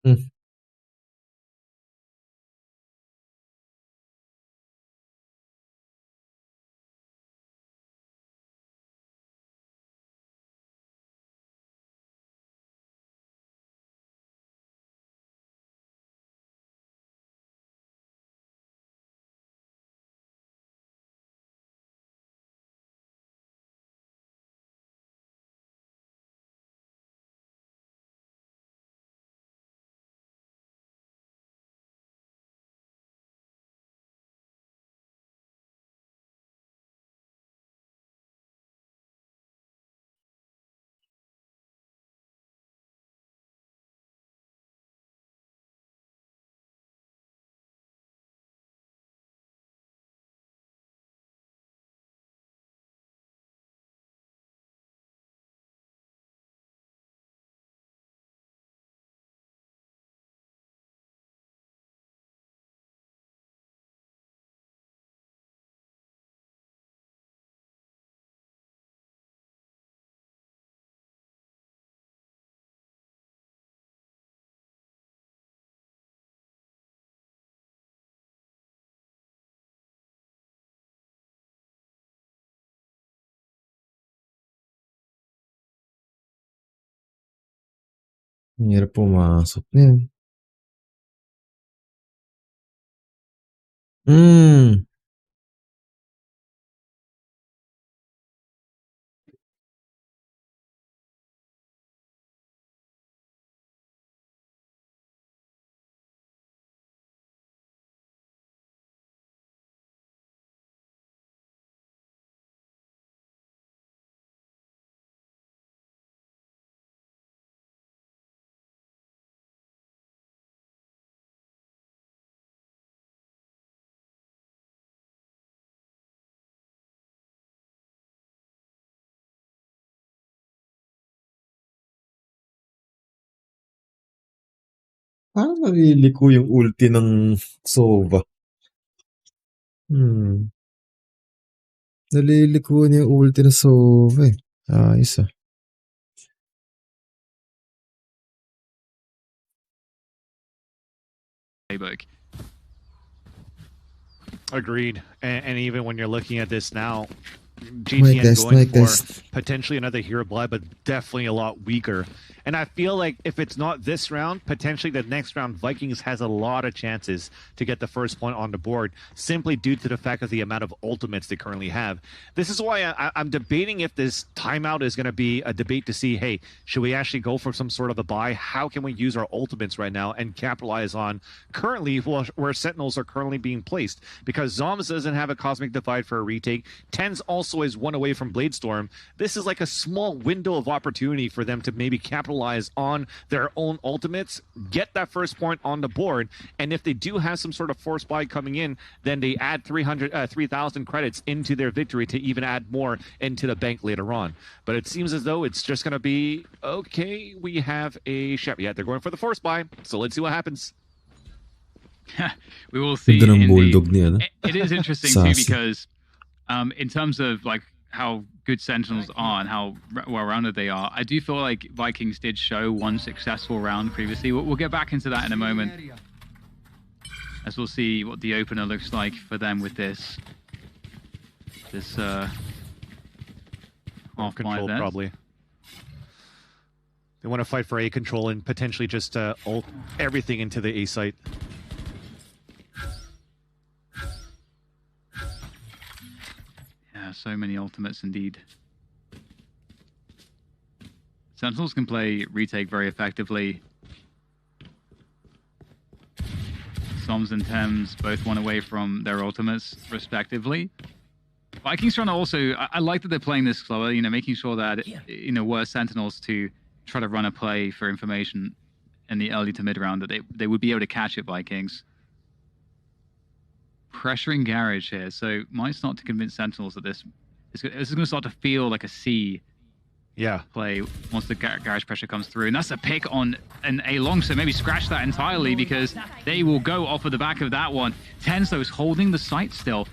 Hmm. Ang hirap pumasok niyan. Hmm. Parang naliliko yung ulti ng Sova. Hmm. Naliliko niya yung ulti ng Sova eh. Ayos ah. Playbook. Agreed. And even when you're looking at this now, Mic GTN test, going mic for test. potentially another hero blood, but definitely a lot weaker. And I feel like if it's not this round, potentially the next round, Vikings has a lot of chances to get the first point on the board, simply due to the fact of the amount of ultimates they currently have. This is why I'm debating if this timeout is going to be a debate to see, hey, should we actually go for some sort of a buy? How can we use our ultimates right now and capitalize on currently where Sentinels are currently being placed? Because Zoms doesn't have a Cosmic Divide for a retake. Tens also is one away from Bladestorm. This is like a small window of opportunity for them to maybe capitalize on their own ultimates, get that first point on the board, and if they do have some sort of force buy coming in, then they add 3,000 credits into their victory to even add more into the bank later on. But it seems as though it's just going to be, okay, we have a chef. Yeah, they're going for the force buy, so let's see what happens. We will see. Ganda ng bulldog niya, no? It is interesting too because in terms of like how good Sentinels are and how well-rounded they are, I do feel like Vikings did show one successful round previously. We'll get back into that in a moment, as we'll see what the opener looks like for them with this half control probably. They want to fight for A control and potentially just ult everything into the A site. Yeah, so many ultimates indeed. Sentinels can play retake very effectively. Soms and Thames both won away from their ultimates respectively. Vikings trying to also, I like that they're playing this slower, you know, making sure that, you know, were Sentinels to try to run a play for information in the early to mid round, that they would be able to catch it, Vikings. Pressuring Garage here, so might start to convince Sentinels that this is going to start to feel like a C play once the Garage pressure comes through. And that's a pick on an A long, so maybe scratch that entirely because they will go off of the back of that one. Tens, though, is holding the site still.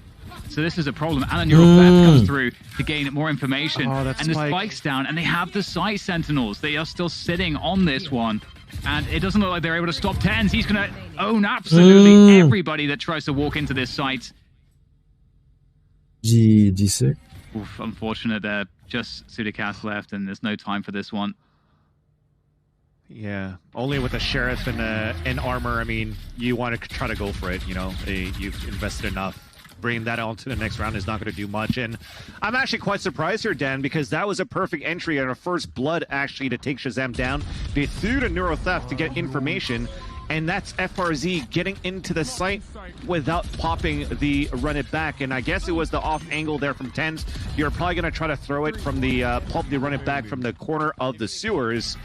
So this is a problem. Alan Neural comes through to gain more information. And the spike's down, and they have the site Sentinels. They are still sitting on this one. And it doesn't look like they're able to stop TenZ. He's going to own absolutely everybody that tries to walk into this site. GG sick. Oof, unfortunate there. Just Sudicast left, and there's no time for this one. Yeah, only with a Sheriff and armor, I mean, you want to try to go for it, you know. You've invested enough. Bringing that on to the next round is not going to do much. And I'm actually quite surprised here, Dan, because that was a perfect entry and a first blood, actually, to take Shazam down. They threw the Neuro Theft to get information, and that's FRZ getting into the site without popping the run it back. And I guess it was the off angle there from TenZ. You're probably going to try to throw it from the pop the run it back from the corner of the sewers.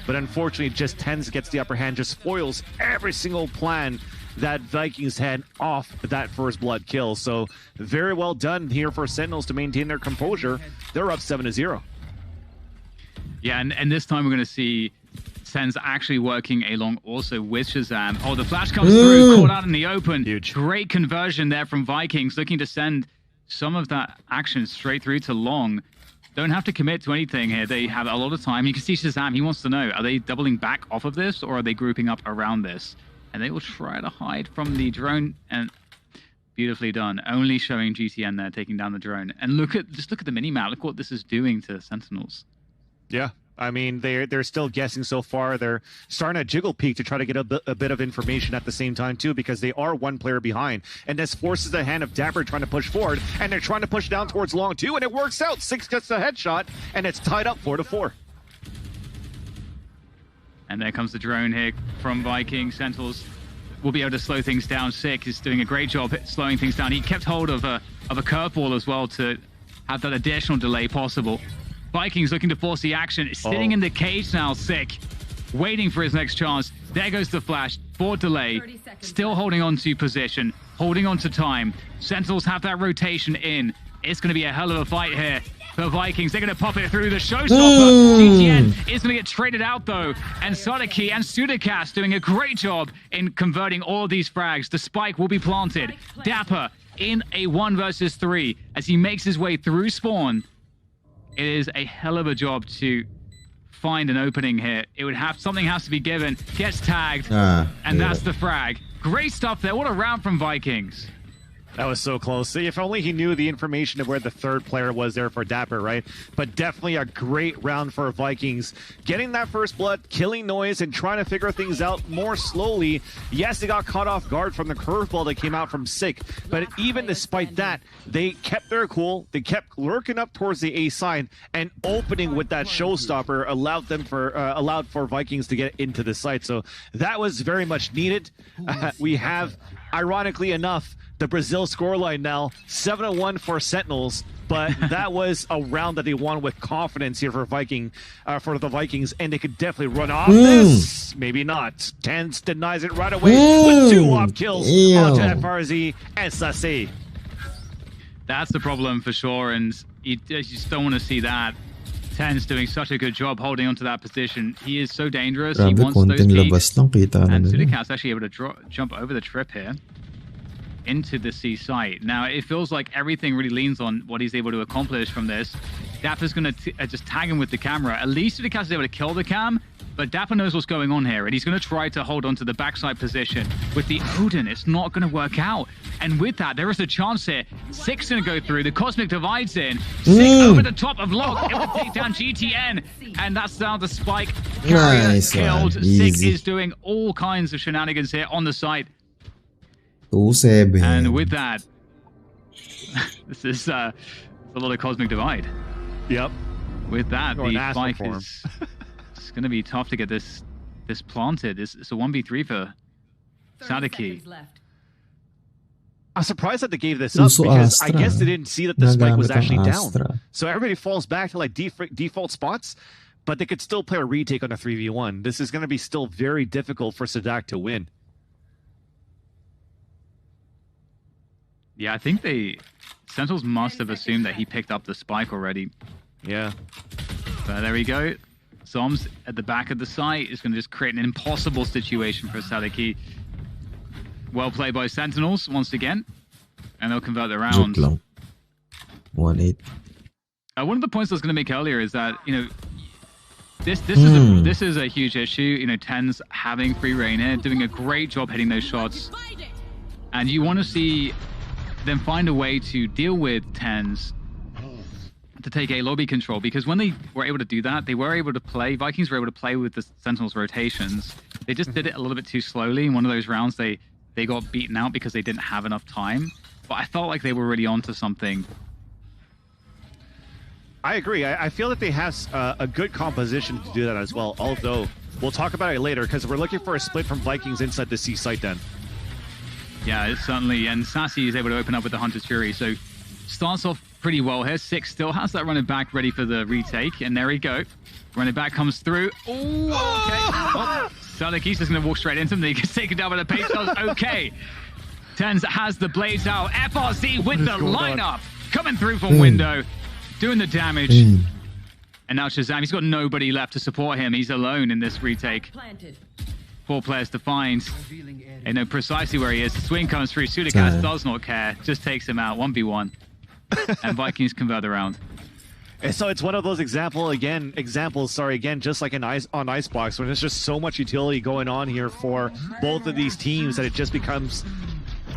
But unfortunately, just TenZ gets the upper hand, just foils every single plan that Vikings had off that first blood kill. So very well done here for Sentinels to maintain their composure. They're up 7-0. Yeah, and this time we're going to see TenZ actually working along also with Shazam. Oh, the flash comes through, caught out in the open. Huge. Great conversion there from Vikings, looking to send some of that action straight through to Long. Don't have to commit to anything here. They have a lot of time. You can see Shazam, he wants to know, are they doubling back off of this or are they grouping up around this? And they will try to hide from the drone, and beautifully done. Only showing GTN there, taking down the drone. And just look at the mini-map. Look what this is doing to Sentinels. Yeah, I mean, they're still guessing so far. They're starting to jiggle peek to try to get a bit of information at the same time, too, because they are one player behind. And this forces the hand of Dapper trying to push forward, and they're trying to push down towards Long, too, and it works out. 6 gets the headshot, and it's tied up 4-4. And there comes the drone here from Vikings. Sentinels will be able to slow things down. Sick is doing a great job at slowing things down. He kept hold of a curveball as well to have that additional delay possible. Vikings looking to force the action. Sitting in the cage now, Sick. Waiting for his next chance. There goes the flash. For delay. Still holding on to position. Holding on to time. Sentinels have that rotation in. It's going to be a hell of a fight here. For Vikings, they're going to pop it through the showstopper. GTN is going to get traded out, though. And Sadiki and Sudicast doing a great job in converting all of these frags. The spike will be planted. Dapper in a 1 versus 3 as he makes his way through spawn. It is a hell of a job to find an opening here. Something has to be given. Gets tagged, and that's the frag. Great stuff there. What a round from Vikings. That was so close. See, if only he knew the information of where the third player was there for Dapper, right? But definitely a great round for Vikings. Getting that first blood, killing Noise, and trying to figure things out more slowly. Yes, they got caught off guard from the curveball that came out from Sick, but even despite that, they kept their cool. They kept lurking up towards the A side, and opening with that showstopper allowed for Vikings to get into the site. So that was very much needed. We have, ironically enough, the Brazil scoreline now, 7-1 for Sentinels, but that was a round that they won with confidence here for the Vikings, and they could definitely run off this. Maybe not. TenZ denies it right away with 2 op kills onto FRZ and Sase. That's the problem for sure, and you just don't want to see that. TenZ doing such a good job holding onto that position. He is so dangerous. He wants those peaks. And Sudicast actually able to jump over the trip here into the C site. Now, it feels like everything really leans on what he's able to accomplish from this. Dapper's going to just tag him with the camera. At least Sudicast is able to kill the cam, but Dapper knows what's going on here, and he's going to try to hold on to the backside position. With the Odin, it's not going to work out. And with that, there is a chance here. Sick's going to go through. The Cosmic Divide's in. Sick over the top of Log, able to take down GTN. And that's down the spike. Carrier killed. Sick is doing all kinds of shenanigans here on the site. 2-7. And with that, this is a lot of Cosmic Divide. Yep. With that, the spike is it's going to be tough to get this planted. It's a 1v3 for Sadiki. I'm surprised that they gave this up because I guess they didn't see that the spike was actually down. So everybody falls back to like default spots, but they could still play a retake on a 3v1. This is going to be still very difficult for Sadak to win. Yeah, I think Sentinels must have assumed that he picked up the spike already. Yeah. But there we go. Zoms at the back of the site is going to just create an impossible situation for Sadiki. Well played by Sentinels once again. And they'll convert the round. 1-8. One of the points I was going to make earlier is that, This is a huge issue. You know, TenZ having free reign here, doing a great job hitting those shots, and you want to see them find a way to deal with TenZ to take a lobby control, because when they were able to do that, they were able to play. Vikings were able to play with the Sentinels rotations. They just did it a little bit too slowly. In one of those rounds, they got beaten out because they didn't have enough time. But I felt like they were really onto something. I agree. I feel that they have a good composition to do that as well, although we'll talk about it later because we're looking for a split from Vikings inside the C site then. Yeah, it's certainly. And Sassy is able to open up with the Hunter's Fury. So starts off pretty well here. Six still has that running back ready for the retake. And there we go. Running back comes through. Oh, okay. Well, Sadaki's just going to walk straight into him. They get taken down by the pace. Okay. TenZ has the blades out. FRC with the lineup. Coming through from window. Doing the damage. And now Shazam, he's got nobody left to support him. He's alone in this retake. 4 players to find. They know precisely where he is. The swing comes through. Sudicast does not care. Just takes him out. 1v1. And Vikings convert the round. And so it's one of those examples, just like on Icebox, when there's just so much utility going on here for both of these teams that it just becomes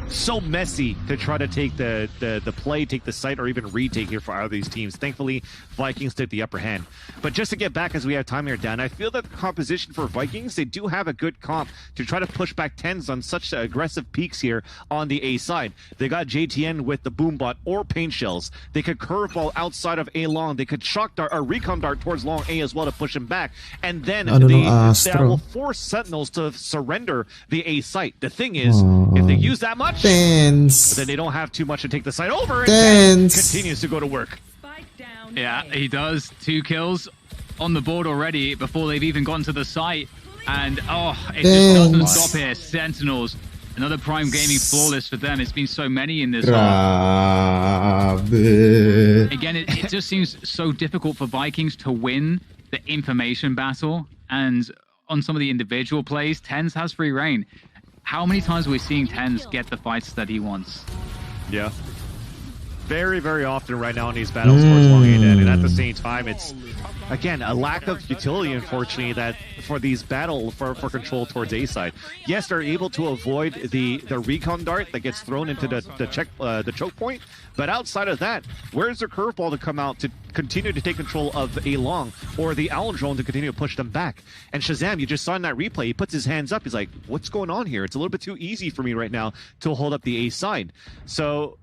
so messy to try to take the play, take the site, or even retake here for either of these teams. Thankfully, Vikings took the upper hand. But just to get back as we have time here, Dan, I feel that the composition for Vikings, they do have a good comp to try to push back TenZ on such aggressive peaks here on the A side. They got JTN with the Boombot or Paint Shells. They could curveball outside of A long. They could shock dart or recon dart towards long A as well to push him back. And then they will force Sentinels to surrender the A site. The thing is, if they use that much, then they don't have too much to take the site over. And continues to go to work. Yeah, he does. 2 kills on the board already before they've even gotten to the site. And it just doesn't stop here. Sentinels, another Prime Gaming flawless for them. It's been so many in this half. Again, it just seems so difficult for Vikings to win the information battle. And on some of the individual plays, TenZ has free reign. How many times are we seeing TenZ get the fights that he wants? Yeah. Very, very often right now in these battles towards long A dead. And at the same time, it's, again, a lack of utility, unfortunately, that for these battle for control towards A side. Yes, they're able to avoid the recon dart that gets thrown into the choke point. But outside of that, where's the curveball to come out to continue to take control of A long, or the Owl drone to continue to push them back? And Shazam, you just saw in that replay, he puts his hands up. He's like, what's going on here? It's a little bit too easy for me right now to hold up the A side. So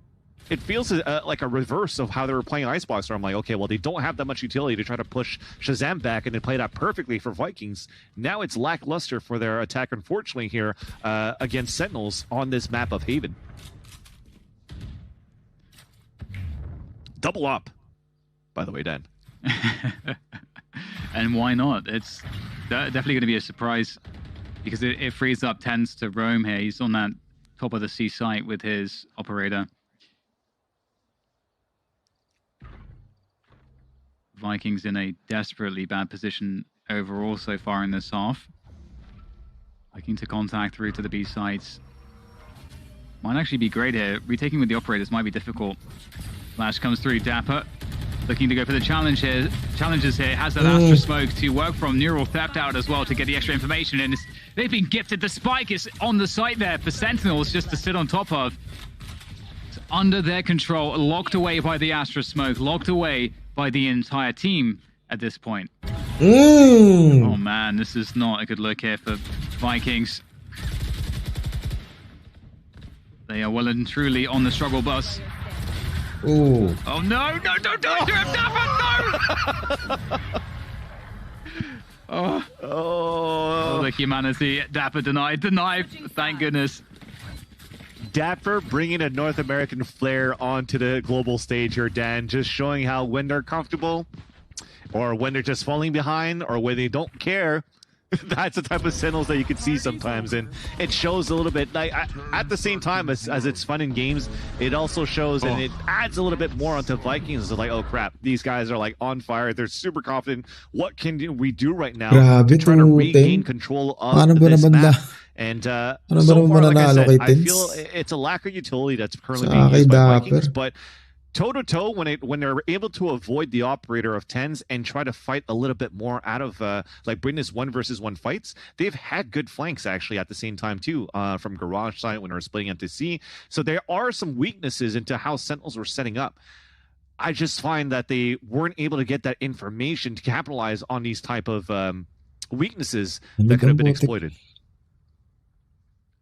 it feels like a reverse of how they were playing Icebox, where I'm like, okay, well, they don't have that much utility to try to push Shazam back, and they played that perfectly for Vikings. Now it's lackluster for their attack, unfortunately, here against Sentinels on this map of Haven. Double up, by the way, Dan. And why not? It's definitely going to be a surprise, because it frees up TenZ to roam here. He's on that top of the C site with his operator. Vikings in a desperately bad position overall so far in this half. Looking to contact through to the B sites. Might actually be great here. Retaking with the operators might be difficult. Flash comes through. Dapper looking to go for the challenges here. Has that Astra Smoke to work from. Neural Theft out as well to get the extra information. And they've been gifted. The spike is on the site there for Sentinels just to sit on top of. It's under their control. Locked away by the Astra Smoke. Locked away by the entire team at this point. Oh man, this is not a good look here for Vikings. They are well and truly on the struggle bus. Oh no, don't do it to him, Dapper, no! Oh, the humanity. Dapper denied, thank goodness. Dapper bringing a North American flair onto the global stage here, Dan, just showing how when they're comfortable, or when they're just falling behind, or when they don't care, that's the type of Sentinels that you can see sometimes. And it shows a little bit, like, at the same time as it's fun in games, it also shows and it adds a little bit more onto Vikings. It's like, oh crap, these guys are like on fire. They're super confident. What can we do right now to try to regain control of this map? And so far, like I said, I feel it's a lack of utility that's currently being used by Vikings, but toe-to-toe, when they're able to avoid the operator of 10s and try to fight a little bit more out of like bring this 1v1 fights, they've had good flanks actually at the same time too, from garage side when they're splitting up to C. So there are some weaknesses into how Sentinels were setting up. I just find that they weren't able to get that information to capitalize on these type of weaknesses that could have been exploited.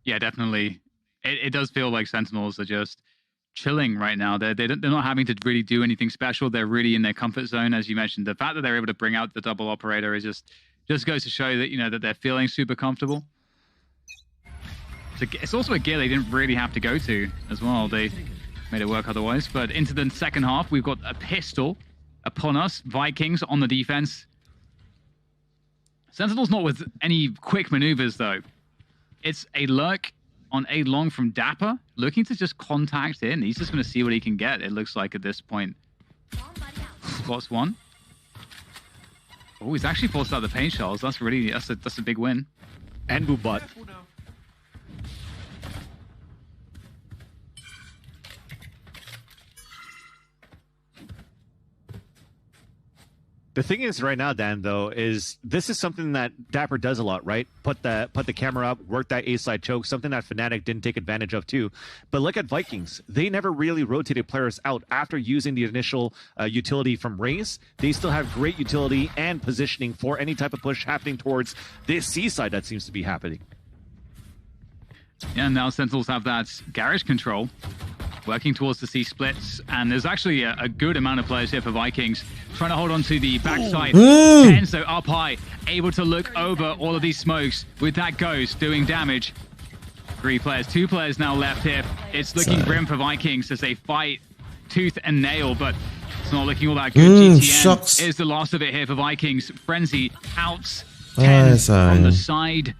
Yeah, definitely. It does feel like Sentinels are just chilling right now. They're not having to really do anything special. They're really in their comfort zone, as you mentioned. The fact that they're able to bring out the double operator is just goes to show that, you know, that they're feeling super comfortable. It's also a gear they didn't really have to go to as well. They made it work otherwise. But into the second half, we've got a pistol upon us. Vikings on the defense. Sentinel's not with any quick maneuvers, though. It's a lurk on A long from Dapper, looking to just contact in. He's just going to see what he can get, it looks like, at this point. Spots one. Oh, he's actually forced out the paint shells. That's a big win. And Boobot. The thing is right now, Dan, though, is this is something that Dapper does a lot, right? Put the camera up, work that A-side choke, something that Fnatic didn't take advantage of too. But look at Vikings. They never really rotated players out after using the initial utility from Raze. They still have great utility and positioning for any type of push happening towards this C-side that seems to be happening. Yeah, and now Sentinels have that garage control, working towards the C splits, and there's actually a good amount of players here for Vikings trying to hold on to the backside. Enzo up high, able to look over all of these smokes with that ghost doing damage. 3 players, 2 players now left here. It's looking grim for Vikings as they fight tooth and nail, but it's not looking all that good. GTN is the last of it here for Vikings. Frenzy outs 10 from the side.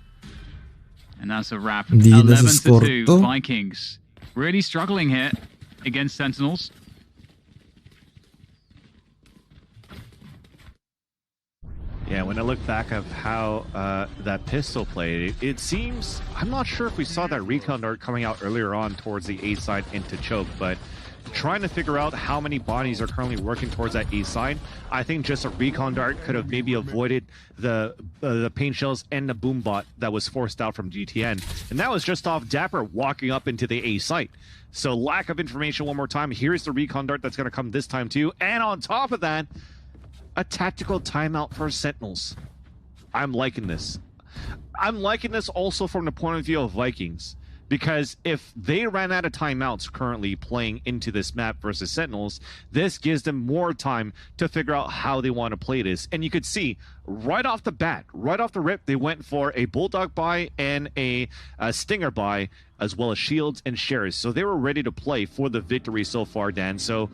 And that's a wrap. 11-2 Vikings. Really struggling here against Sentinels. Yeah, when I look back of how that pistol played, it seems, I'm not sure if we saw that recon dart coming out earlier on towards the A side into choke, but trying to figure out how many bodies are currently working towards that A side, I think just a recon dart could have maybe avoided the paint shells and the boom bot that was forced out from GTN. And that was just off Dapper walking up into the A site. So lack of information one more time. Here's the recon dart that's going to come this time too. And on top of that, a tactical timeout for Sentinels. I'm liking this. I'm liking this also from the point of view of Vikings. Because if they ran out of timeouts currently playing into this map versus Sentinels, this gives them more time to figure out how they want to play this. And you could see right off the bat, right off the rip, they went for a Bulldog buy and a Stinger buy, as well as shields and shares. So they were ready to play for the victory so far, Dan. So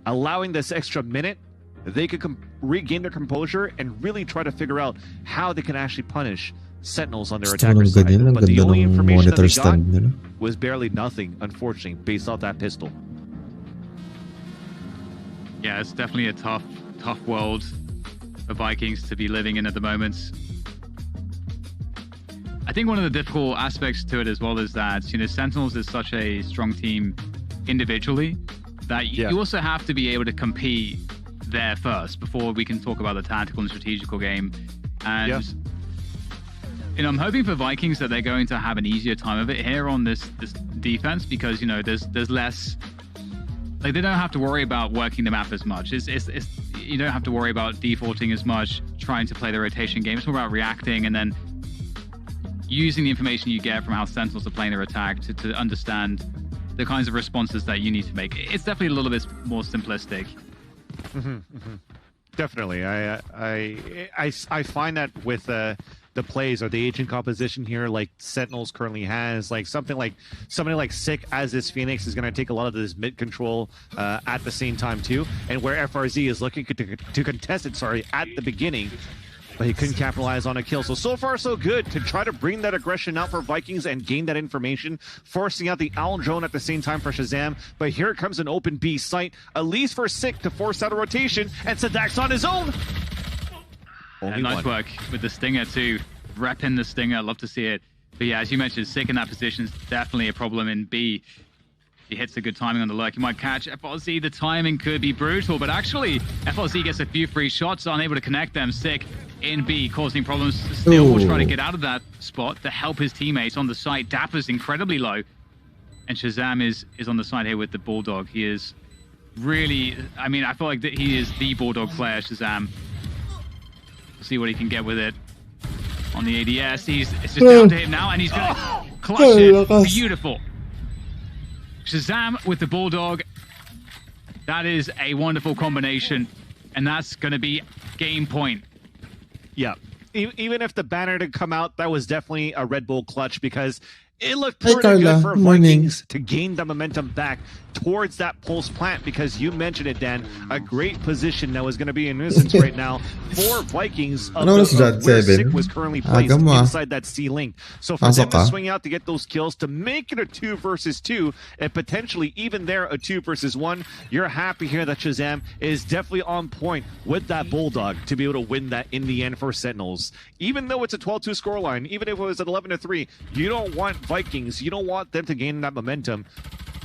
allowing this extra minute, they could regain their composure and really try to figure out how they can actually punish Sentinels on their attacker side. But the only information that they got was barely nothing, unfortunately, based off that pistol. Yeah, it's definitely a tough world for Vikings to be living in at the moment. I think one of the difficult aspects to it as well is that, you know, Sentinels is such a strong team individually that you also have to be able to compete there first before we can talk about the tactical and strategical game. And you know, I'm hoping for Vikings that they're going to have an easier time of it here on this defense, because, you know, there's less, like, they don't have to worry about working the map as much. It's you don't have to worry about defaulting as much, trying to play the rotation game. It's more about reacting and then using the information you get from how Sentinels are playing their attack to understand the kinds of responses that you need to make. It's definitely a little bit more simplistic. Definitely. I find that with the plays or the agent composition here, like Sentinels currently has, like somebody like Sick as this Phoenix is going to take a lot of this mid control at the same time too, and where FRZ is looking to contest it, at the beginning, but he couldn't capitalize on a kill. So far so good to try to bring that aggression out for Vikings and gain that information, forcing out the Owl drone at the same time for Shazam. But here comes an open B site, at least for Sick to force out a rotation, and Sadak's on his own. Nice work with the Stinger too. Repping the Stinger, love to see it. But yeah, as you mentioned, Sick in that position is definitely a problem in B. He hits the good timing on the lurk. You might catch FRZ. The timing could be brutal, but actually, FRZ gets a few free shots, unable to connect them. Sick in B, causing problems. Still will try to get out of that spot to help his teammates on the site. Dapper's incredibly low. And Shazam is on the side here with the Bulldog. He is really, I mean, I feel like that he is the Bulldog player, Shazam. We'll see what he can get with it on the ADS. It's just down to him now, and he's going to clutch it. Beautiful. Shazam with the Bulldog. That is a wonderful combination, and that's going to be game point. Yeah. Even if the banner didn't come out, that was definitely a Red Bull clutch because it looked pretty good for Vikings to gain the momentum back towards that pulse plant because you mentioned it, Dan. A great position that was going to be a nuisance right now for Vikings of where Sick was currently placed inside that C-Link. So for them to swing out to get those kills, to make it a 2 versus 2, and potentially even there a 2 versus 1, you're happy here that Shazam is definitely on point with that Bulldog to be able to win that in the end for Sentinels. Even though it's a 12-2 scoreline, even if it was at 11-3, you don't want Vikings, you don't want them to gain that momentum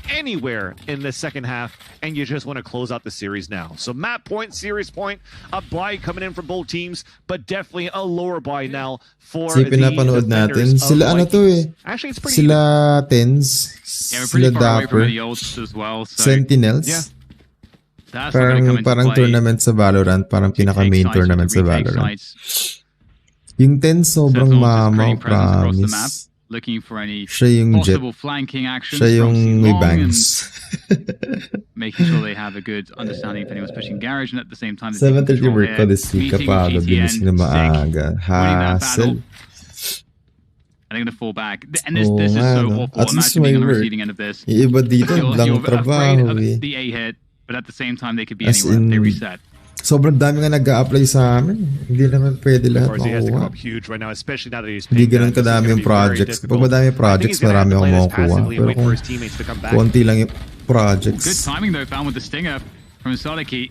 anywhere in the second half, and you just want to close out the series now. So map point, series point, a buy coming in from both teams, but definitely a lower buy now for the pinapanood natin. Sila ano to eh. Actually, it's pretty sila Tens, sila Dapper, as well, so Sentinels. Yeah. Parang tournament sa Valorant, parang pinaka-main tournament sa Valorant. Yung Tens sobrang mamaw, promise. Looking for any possible flanking actions. Siya yung may bangs. Making sure they have a good understanding if anyone's pushing garage, and at the same time, 7:30 work ko this week kapag ginising na maaga. Hassle. I'm going to fall back. And this is so awful. Imagine being on the receiving end of this. Iba dito, lang trabaho eh. The A hit, but at the same time, they could be anywhere. They reset. Sobrang dami nga nag-a-apply sa amin. Hindi naman pwede lahat makuha. Hindi ganun kadami yung projects. Kapag madami yung projects, marami akong makukuha. Pero kung konti lang yung projects, good timing though, found with the stinger from Sadiki.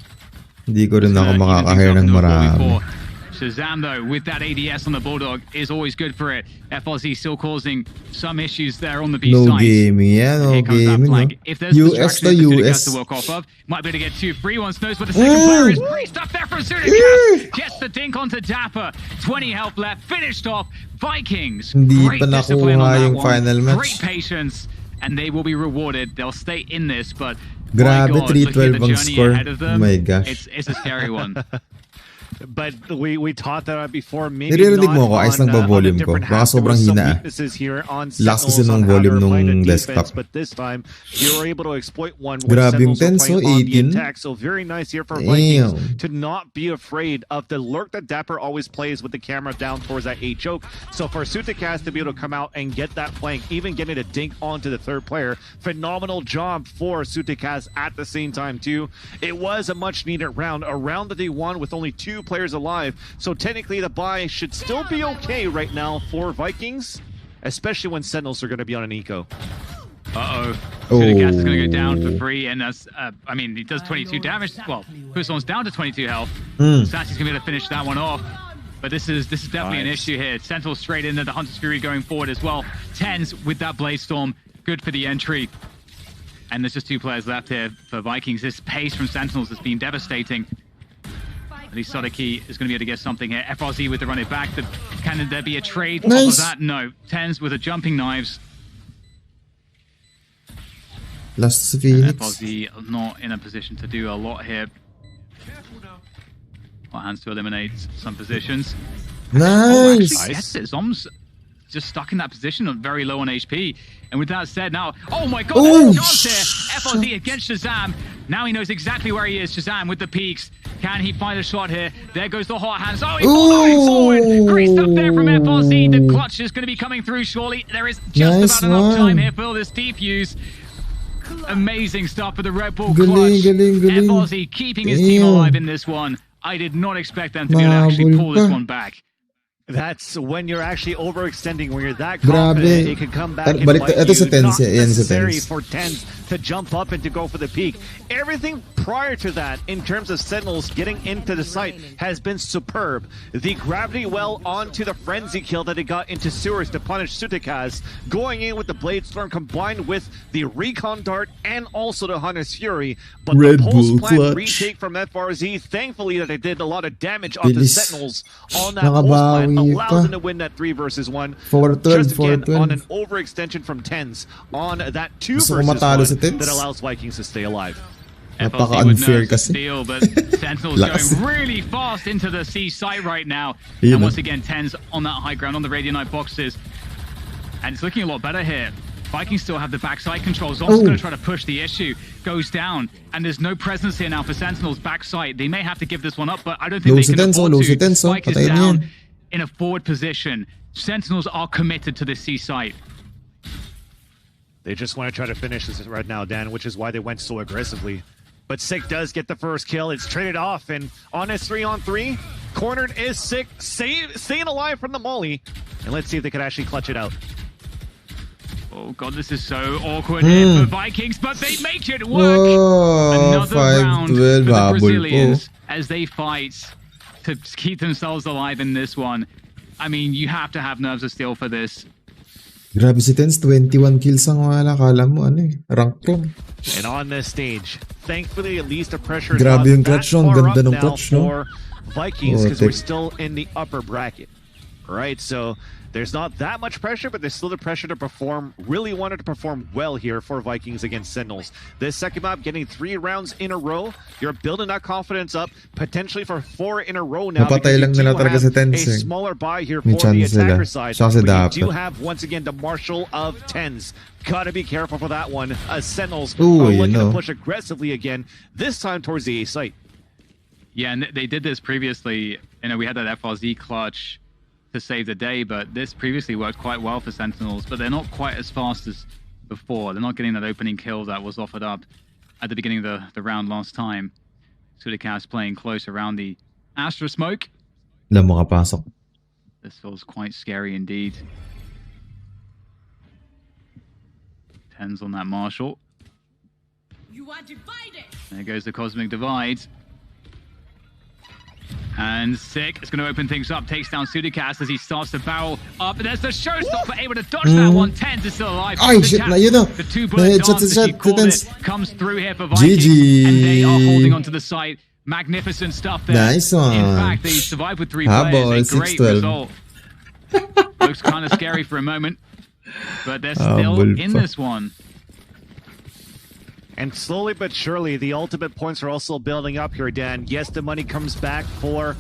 Hindi ko rin ako makakahire ng marami. Shazam, though, with that ADS on the Bulldog, is always good for it. FRZ still causing some issues there on the B side. No gaming, yeah, no gaming. No. If there's US to US. To work off of, might be able to get 2 free ones. Knows what the second player is. Free stuff there from Sudicast. Gets the dink onto Dapper. 20 health left. Finished off. Vikings. Great discipline on that one. Final match. Great patience. And they will be rewarded. They'll stay in this, but grabe, 3-12 ang score. Oh my gosh. It's a scary one. But we taught that before. Maybe niririnig mo ako, ayos lang ba volume ko? Baka sobrang hina. Lakas kasi ng volume nung desktop. But this time, you were able to exploit one. Grabe yung 10, so 18. So very nice here for Vikings to not be afraid of the lurk that Dapper always plays with the camera down towards that A choke. So for Sudicast to be able to come out and get that flank, even getting a dink onto the third player, phenomenal job for Sudicast at the same time too. It was a much needed round, a round that they won with only 2 players alive, so technically the buy should still be okay right now for Vikings, especially when Sentinels are going to be on an eco. Sudicast is going to go down for free, and that's, I mean, he does 22 damage. Well, Puson's down to 22 health. Sassy's going to be able to finish that one off. But this is definitely an issue here. Sentinel straight into the Hunter's Fury going forward as well. Tens with that Blaze Storm, good for the entry. And there's just 2 players left here for Vikings. This pace from Sentinels has been devastating. At least Sadiki is going to be able to get something here. FRZ with the run it back. Can there be a trade? Nice. Of that? No. Tens with the jumping knives. Last Phoenix. FRZ not in a position to do a lot here. Got hands to eliminate some positions. Nice. Actually gets it. Zom's just stuck in that position, very low on HP. And with that said, now, oh my god, there's a chance here. FRZ against Shazam. Now he knows exactly where he is. Shazam with the peaks. Can he find a shot here? There goes the hot hands. Oh, he's forward. Great stuff there from FRZ. The clutch is going to be coming through surely. There is just about enough time here for this defuse. Amazing stuff for the Red Bull clutch. FRZ keeping his team alive in this one. I did not expect them to be able to actually pull this one back. That's when you're actually overextending, when you're that confident, it can come back and bite ito you. sa Tens, Not necessary Tens. for Tens to jump up and to go for the peak. Everything prior to that, in terms of Sentinels getting into the site, has been superb. The gravity well onto the frenzy kill that he got into sewers to punish Sutikaz, going in with the Blade Storm combined with the Recon Dart and also the Hunter's Fury. But Red the Bull post-plant clutch. retake from FRZ, thankfully that they did a lot of damage onto Bilis. Sentinels on that post-plant, allows them to win that 3 versus 1. 4-12, Just again 4-12. on an overextension from Tens on that 2 Gusto ko versus 1 matalo sa Tens. that allows Vikings to stay alive. Napaka-unfair kasi. Steal, but Sentinels Lakas. going really fast into the C site right now. Yun, And once again, Tens on that high ground on the Radiant boxes. And it's looking a lot better here. Vikings still have the backside control. Zol's going to try to push the issue. Goes down. And there's no presence here now for Sentinels backside. They may have to give this one up, but I don't think they can afford to. Spike is down in a forward position. Sentinels are committed to this C site. They just want to try to finish this right now, Dan, which is why they went so aggressively. But Sick does get the first kill. It's traded off, and on his 3-on-3, cornered is Sick, staying alive from the molly. And let's see if they can actually clutch it out. Oh god, this is so awkward here for Vikings, but they make it work. Oh, Another round for 5-12, the habol Brazilians po. as they fight to keep themselves alive in this one. I mean, you have to have nerves of steel for this. Grabe si Tens, 21 kills ang wala. Kala mo, ano eh, rank lang. And on this stage, thankfully, at least the pressure is Grabe not yung that clutch, no? far Ganda up ng now clutch, no? for Vikings, because Oh, we're still in the upper bracket, right? So there's not that much pressure, but there's still the pressure to perform. Really wanted to perform well here for Vikings against Sentinels. This second map, getting 3 rounds in a row. You're building that confidence up, potentially for 4 in a row now. Napatay lang nila talaga si Tens, a eh. smaller buy here May for the chance sila. attacker side. Siya kasi But you do dapat. have, once again, the Marshal of Tens. Gotta be careful for that one. Sentinels Ooh, are you looking know. to push aggressively again, this time towards the A site. Yeah, and they did this previously. You know, we had that FRZ clutch to save the day, but this previously worked quite well for Sentinels, but they're not quite as fast as before. They're not getting that opening kill that was offered up at the beginning of the round last time. Sudikas playing close around the Astra smoke. Alam mo kapasok. This feels quite scary indeed. Tens on that Marshal. You are divided. There goes the Cosmic Divide. And Sick is going to open things up, takes down Sudikas as he starts to barrel up. And there's the showstopper, able to dodge that one. Tens is still alive. Ay, shit na, yun na. The 2-bullet dance, as you called it, comes through here for Vikings. GG. And they are holding onto the site. Magnificent stuff there. Nice one. In fact, they survived with 3 Habol, players. A great 6-12. result. Looks kind of scary for a moment. But they're still Habol in pa. this one. And slowly but surely, the ultimate points are also building up here, Dan. Yes, the money comes back for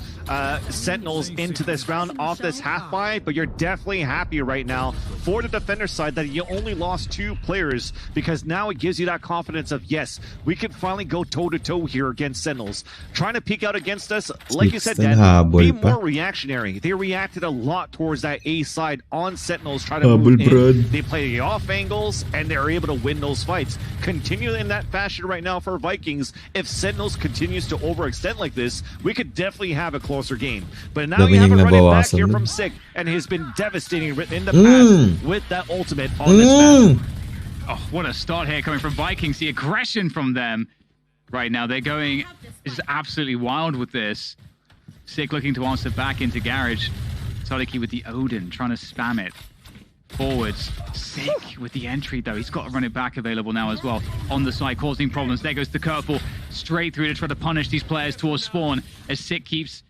Sentinels into this round off this half buy, but you're definitely happy right now for the defender side that you only lost 2 players, because now it gives you that confidence of, yes, we can finally go toe-to-toe here against Sentinels. Trying to peek out against us, like you said, Dan, be more reactionary. They reacted a lot towards that A side on Sentinels, trying to move in. They play the off angles, and they're able to win those fights. Continue in that fashion right now for Vikings. If Sentinels continues to overextend like this, we could definitely have a closer game. But now you have a running back here from Sick, and he's been devastating in the past with that ultimate on this map. Oh, what a start here coming from Vikings. The aggression from them right now. They're going just absolutely wild with this. Sick looking to answer back into Garage. Sadiki with the Odin, trying to spam it. Forwards. Sick with the entry, though. He's got to run it back available now as well. On the side, causing problems. There goes the curveball. Straight through to try to punish these players towards spawn, as Sick keeps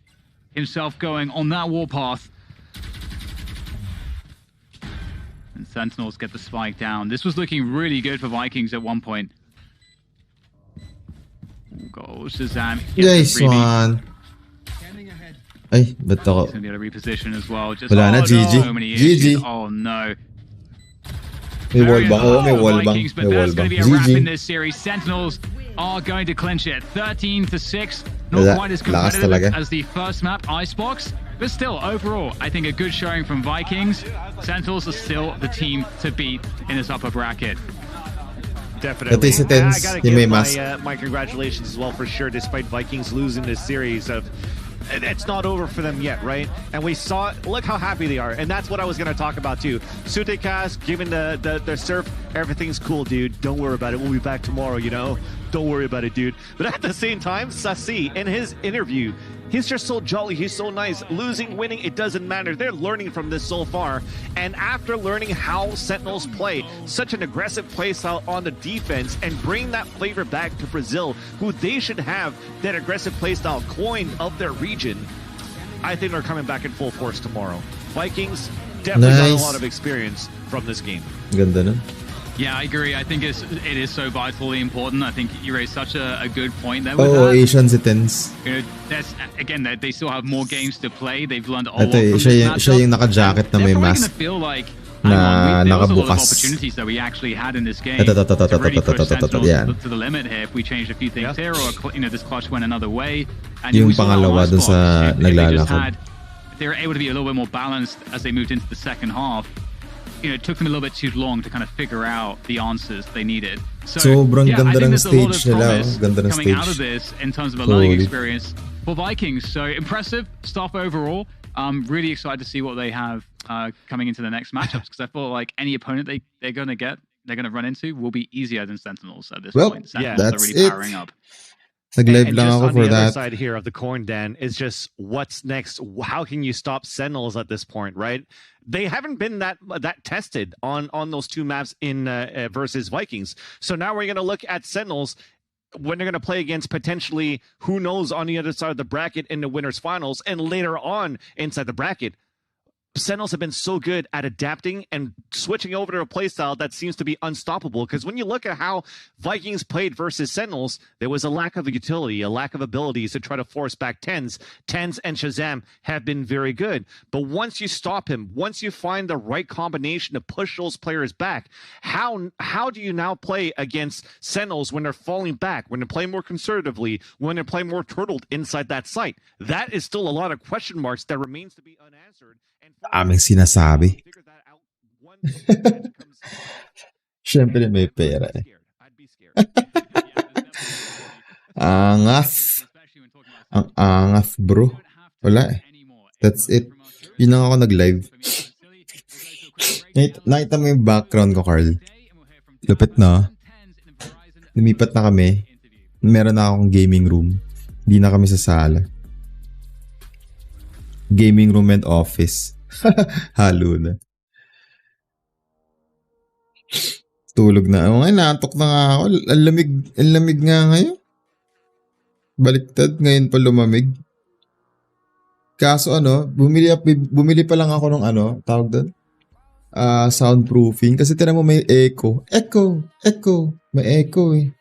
himself going on that warpath. And Sentinels get the spike down. This was looking really good for Vikings at one point. Oh, goal. Shazam. Nice one. Ay, ba't ako? He's going to be able to reposition as well. Just, Wala na, GG. So many GG. issues. Oh, no. May wall bang? Oh, may wall bang. Vikings, but May wall that's going bang. to be a wrap in GG. this series. Sentinels are going to clinch it. 13-6. Wala. Not quite as Lakas competitive talaga. as the first map, Icebox. But still, overall, I think a good showing from Vikings. Sentinels are still the team to beat in this upper bracket. Definitely. Ito yung si Tens, I gotta yung may give mask. my congratulations as well for sure, despite Vikings losing this series of it's not over for them yet, right? And we saw, look how happy they are. And that's what I was going to talk about too. Sutekas giving the surf, everything's cool, dude. Don't worry about it. We'll be back tomorrow, you know? Don't worry about it, dude. But at the same time, Sasi, in his interview, he's just so jolly. He's so nice. Losing, winning, it doesn't matter. They're learning from this so far. And after learning how Sentinels play, such an aggressive play style on the defense, and bring that flavor back to Brazil, who they should have that aggressive play style coined of their region, I think they're coming back in full force tomorrow. Vikings definitely got a lot of experience from this game. Ganda na. Yeah, I agree. I think it is so vitally important. I think you raised such a good point there. Oo, Asian citizens. You know, again, they still have more games to play. They've learned a lot Ito, from siya yung naka-jacket na may mask. They're probably gonna feel like Na there was a lot of nakabukas. opportunities that we actually had in this game Ito, to really push Sentinels yan. to the limit here if we changed a few things here, or this clutch went another way. And Yung we saw that pangalawa last dun sa box, if they just naglalakad. they were able to be a little bit more balanced as they moved into the second half. It took them a little bit too long to kind of figure out the answers they needed. So, Sobrang yeah, ganda I think ng there's a lot of stage nila. promise Ganda ng coming stage. out of this in terms of a learning Totally. experience for Vikings. So impressive stuff overall. Really excited to see what they have coming into the next matchups, because I feel like any opponent they're going to run into will be easier than Sentinels at this point. Sentinels that's are really it. powering up. Nag-live And lang just ako on for the other that. side here of the coin, Dan, is just what's next. How can you stop Sentinels at this point, right? They haven't been that tested on those two maps in versus Vikings. So now we're going to look at Sentinels when they're going to play against potentially who knows on the other side of the bracket in the winners finals, and later on inside the bracket. Sentinels have been so good at adapting and switching over to a playstyle that seems to be unstoppable. Because when you look at how Vikings played versus Sentinels, there was a lack of utility, a lack of abilities to try to force back Tens. Tens and Shazam have been very good. But once you stop him, once you find the right combination to push those players back, how do you now play against Sentinels when they're falling back, when they're playing more conservatively, when they're playing more turtled inside that site? That is still a lot of question marks that remains to be unanswered. Aming sinasabi. Siyempre may pera eh. Angaf. Ang angaf, bro. Wala eh. That's it. Yun lang ako nag-live. Nakita mo yung background ko, Carl. Lupit na. Lumipat na kami. Meron na akong gaming room. Hindi na kami sa sala. Gaming room and office. Halo na. Tulog na. Okay, naantok na nga ako. Ang lamig nga ngayon. Baliktad, ngayon pa lumamig. Kaso bumili pa lang ako ng tawag doon? Soundproofing. Kasi tinan mo may echo. Echo. May echo eh.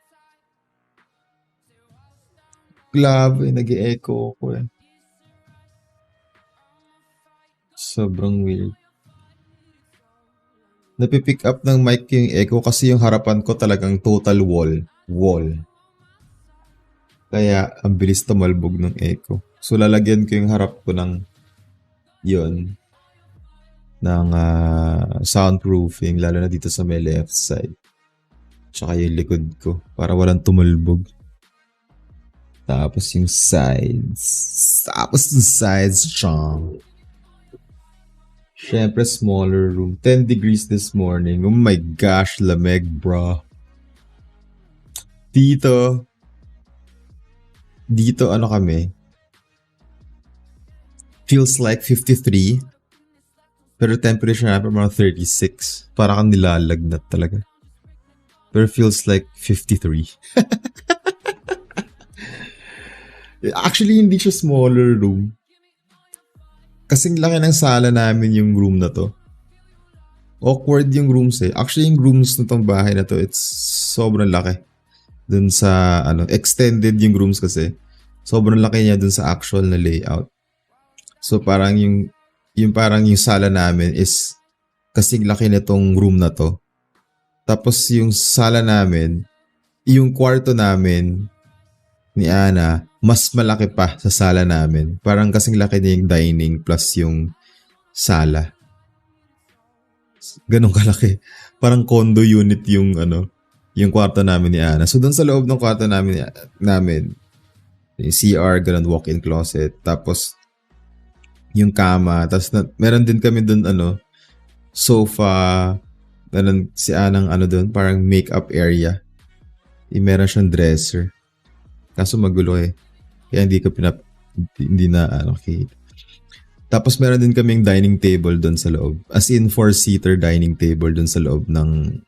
Grabe, nag-e-echo ako eh. Sobrang weird. Napipick up ng mic yung echo kasi yung harapan ko talagang total wall. Kaya ang bilis tumalbog ng echo. So lalagyan ko yung harap ko ng soundproofing, lalo na dito sa may left side. Tsaka yung likod ko para walang tumalbog. Tapos yung sides. Strong. Siyempre, smaller room. 10 degrees this morning. Oh my gosh, lamig, bro. Dito kami. Feels like 53. Pero temperature namin mga 36. Parang kang nilalagnat talaga. Pero feels like 53. Actually, hindi siya smaller room. Kasing laki ng sala namin yung room na to. Awkward yung rooms eh. Actually, yung rooms na tong bahay na to, it's sobrang laki. Dun sa, extended yung rooms kasi. Sobrang laki niya dun sa actual na layout. So, parang yung sala namin is kasing laki nitong room na to. Tapos, yung sala namin, yung kwarto namin ni Ana, mas malaki pa sa sala namin. Parang kasing laki niya yung dining plus yung sala. Ganun kalaki. Parang condo unit yung kwarto namin ni Ana. So doon sa loob ng kwarto namin Yung CR, ganun, walk-in closet. Tapos, yung kama. Tapos, meron din kami dun, sofa. Meron si Anang, dun, parang makeup area. Meron siyang dresser. Kaso magulo eh. Kaya hindi na, okay. Tapos, meron din kaming dining table dun sa loob. As in, 4-seater dining table dun sa loob ng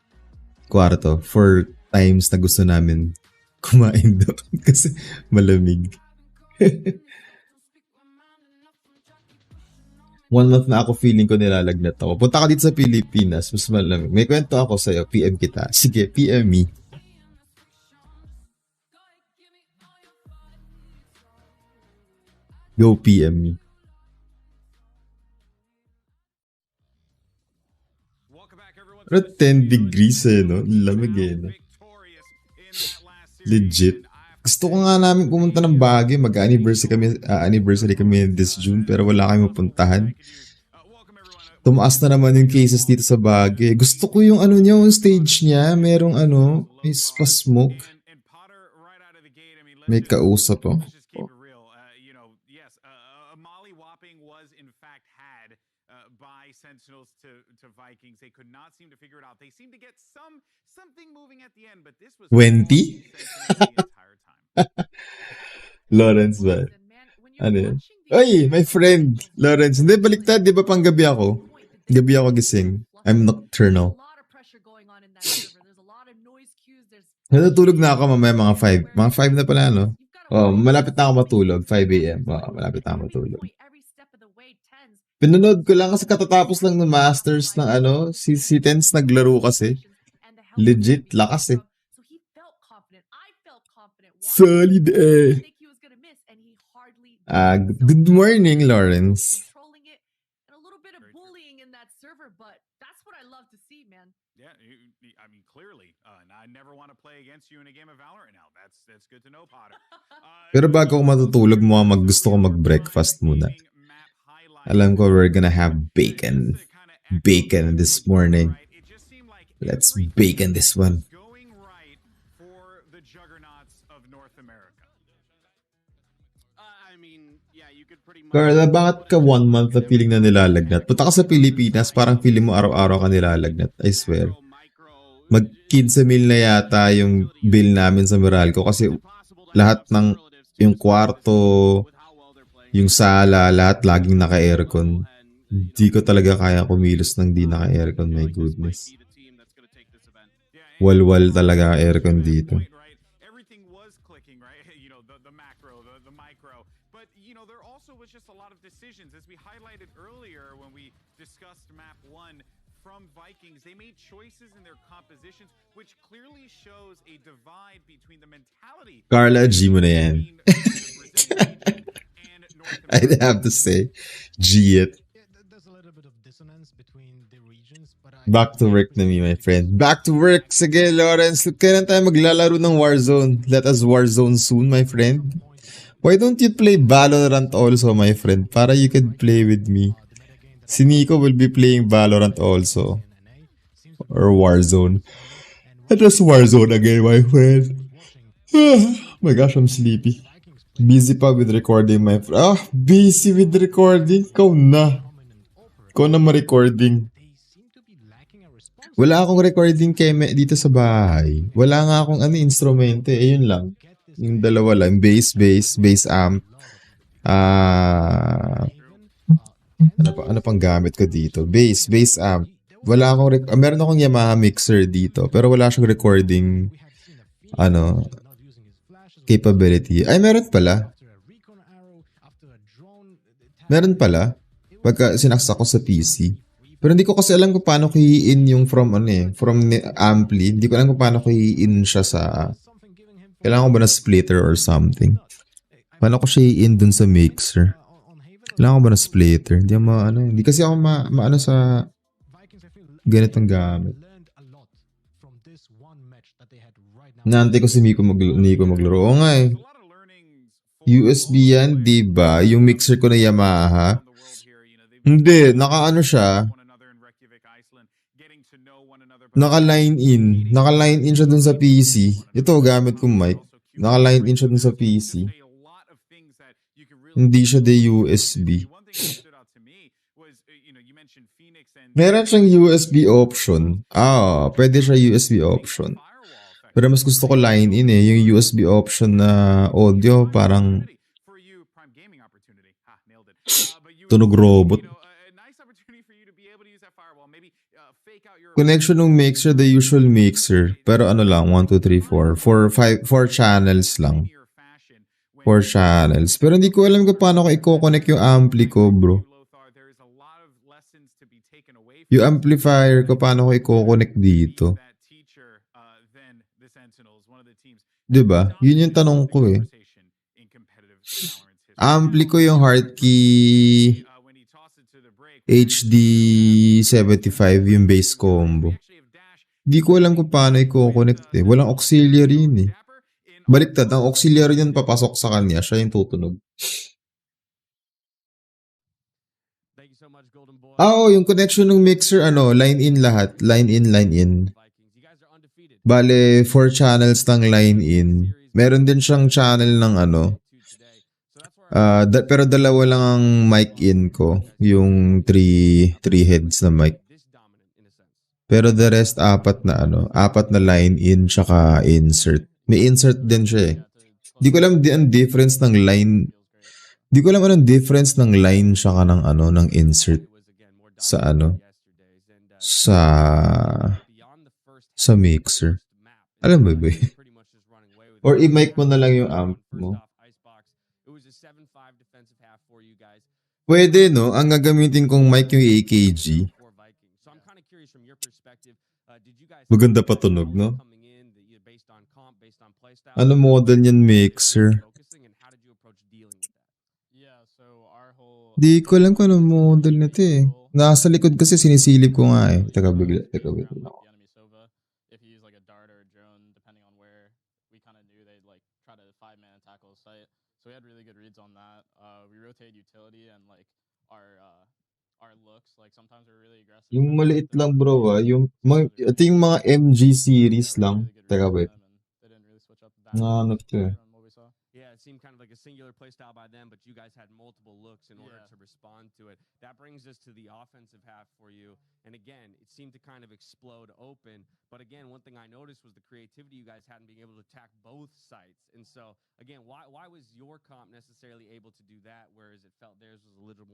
kwarto. For times na gusto namin kumain doon. Kasi malamig. 1 month na ako feeling ko nilalagnat ako. Punta ka dito sa Pilipinas, mas malamig. May kwento ako sa'yo, PM kita. Sige, PM me. Go PM me. Pero 10 degrees eh, no? Lamig eh, no? Legit. Gusto ko nga namin pumunta ng Baguio. Mag-anniversary kami this June, pero wala kami mapuntahan. Tumaas na naman yung cases dito sa Baguio. Gusto ko yung niya, yung stage niya. Merong may pa-smoke. May kausap oh. Sentinels to Vikings. They could not seem to figure it out. They seemed to get something moving at the end, but this was 20? Lawrence ba? Ano yan? Ay, my friend! Lawrence. Hindi, baliktad. Di ba pang gabi ako? Gabi ako gising. I'm nocturnal. Natutulog na ako mamaya mga 5. Mga 5 na pala, no? Oh, malapit na ako matulog. 5 a.m. Oh, malapit na ako matulog. Pinanood ko lang kasi katatapos lang ng Masters ng si Tens naglaro kasi. Legit, lakas eh. Solid eh. Good morning, Lawrence. Yeah, I mean, clearly. I never want to play against you in a game of Valorant now. That's good to know, Potter. Pero bago ako matutulog mo, gusto ko mag-breakfast muna. Alam ko we're gonna have bacon. Bacon this morning. Let's bacon this one. Carla, bakit ka 1 month na feeling na nilalagnat? Punta ka sa Pilipinas, parang feeling mo araw-araw ka nilalagnat. I swear. Mag-15 mil na yata yung bill namin sa Meralco kasi lahat ng yung kwarto, yung sala, lahat laging naka-aircon. Di ko talaga kaya kumilos ng di naka-aircon, my goodness. Walwal talaga aircon dito. Everything was clicking, right? You know, the macro, the micro. But, you know, there also was just a lot of decisions. As we highlighted earlier when we discussed map 1 from Vikings, they made choices in their compositions which clearly shows a divide between the mentality. Carla, G mo na yan. I'd have to say, G it. Back to work na my friend. Back to work! Sige, Lawrence. Kailan tayo maglalaro ng Warzone? Let us Warzone soon, my friend. Why don't you play Valorant also, my friend? Para you can play with me. Si Nico will be playing Valorant also. Or Warzone. Let us Warzone again, my friend. Oh my gosh, I'm sleepy. Busy pa with recording, my friend. Busy with recording? Ikaw na. Ikaw na ma-recording. Wala akong recording dito sa bahay. Wala nga akong instrumente. Yun lang. Yung dalawa lang. Bass amp. Ano pang gamit ko dito? Bass amp. Wala akong meron akong Yamaha mixer dito. Pero wala siyang recording capability. Ay, meron pala. Meron pala. Pagka sinaksak ko sa PC. Pero hindi ko kasi alam kung paano ko i-in yung from ampli. Hindi ko alam kung paano ko i-in siya sa kailangan ko ba na splitter or something. Paano ko siya i-in dun sa mixer? Kailangan ko ba na splitter? Hindi kasi ako maano sa ganitong gamit. Naantay ko si Nico maglaro. Oo nga eh. USB yan, diba? Yung mixer ko na Yamaha. Hindi, naka-ano siya. Naka-line in. Naka-line in siya dun sa PC. Ito, gamit kong mic. Naka-line in siya dun sa PC. Hindi siya the USB. Meron siyang USB option. Pwede siya USB option. Pero mas gusto ko line-in eh. Yung USB option na audio, parang tunog robot. Connection ng mixer, the usual mixer. Pero ano lang, 1, 2, 3, 4. 4 channels lang. 4 channels. Pero hindi ko alam kung paano ko i-connect yung ampli ko, bro. Yung amplifier ko, paano ko i-connect dito? Diba? Yun yung tanong ko eh. Ampli ko yung Hartkey HD75, yung bass combo. Di ko alam kung paano i-connect eh. Walang auxiliary yun eh. Baliktad, ang auxiliary yun papasok sa kanya, siya yung tutunog. Yung connection ng mixer, line in lahat. Line in, line in. Bale, 4 channels ng line in. Meron din siyang channel ng pero dalawa lang ang mic in ko. Yung 3 heads na mic. Pero the rest, apat na line in tsaka insert. May insert din siya eh. Di ko alam ang difference ng line. Di ko alam anong difference ng line tsaka ng insert sa mixer. Alam mo ba? Or i-mic mo na lang yung amp mo. Pwede, no? Ang gagamitin kong mic yung AKG. Maganda pa tunog, no? Ano model niyan mixer? Di ko alam kung ano model nito eh. Nasa likod kasi sinisilip ko nga eh. Teka, wait lang ako. Yung maliit lang bro ito yung mga MG series lang. Teka, wait. Ano to eh. Yeah, it seemed kind of like a singular play style by them, but you guys had multiple looks in order to respond to it. That brings us to the offensive half for you. And again, it seemed to kind of explode open. But again, one thing I noticed was the creativity you guys had in being able to attack both sites. And so, again, why was your comp necessarily able to do that, whereas it felt theirs was a little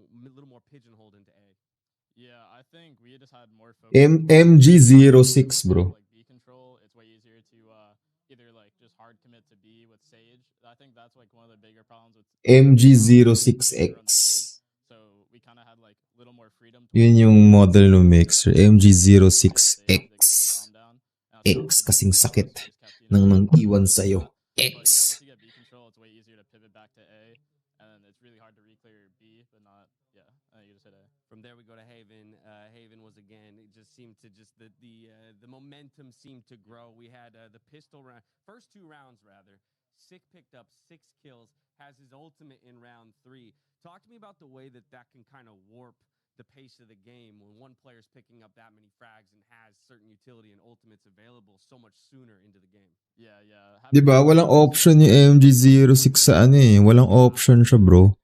more pigeonholed into A? Yeah, I think we just had more focus. MG06, bro. Like B control, it's way easier to either like just hard commit to B with Sage. I think that's like one of the bigger problems with MG06X. So we kind of had like a little more freedom. Yun yung model ng mixer, MG06X. X kasing sakit nang nang iwan sa'yo. X. From there we go to Haven. Haven was again, it just seemed to the momentum seemed to grow. We had the pistol round, first 2 rounds rather. Sick picked up 6 kills, has his ultimate in round 3. Talk to me about the way that can kind of warp the pace of the game when one player's picking up that many frags and has certain utility and ultimates available so much sooner into the game. Yeah. Diba, walang option yung MG06 sa walang option siya, bro.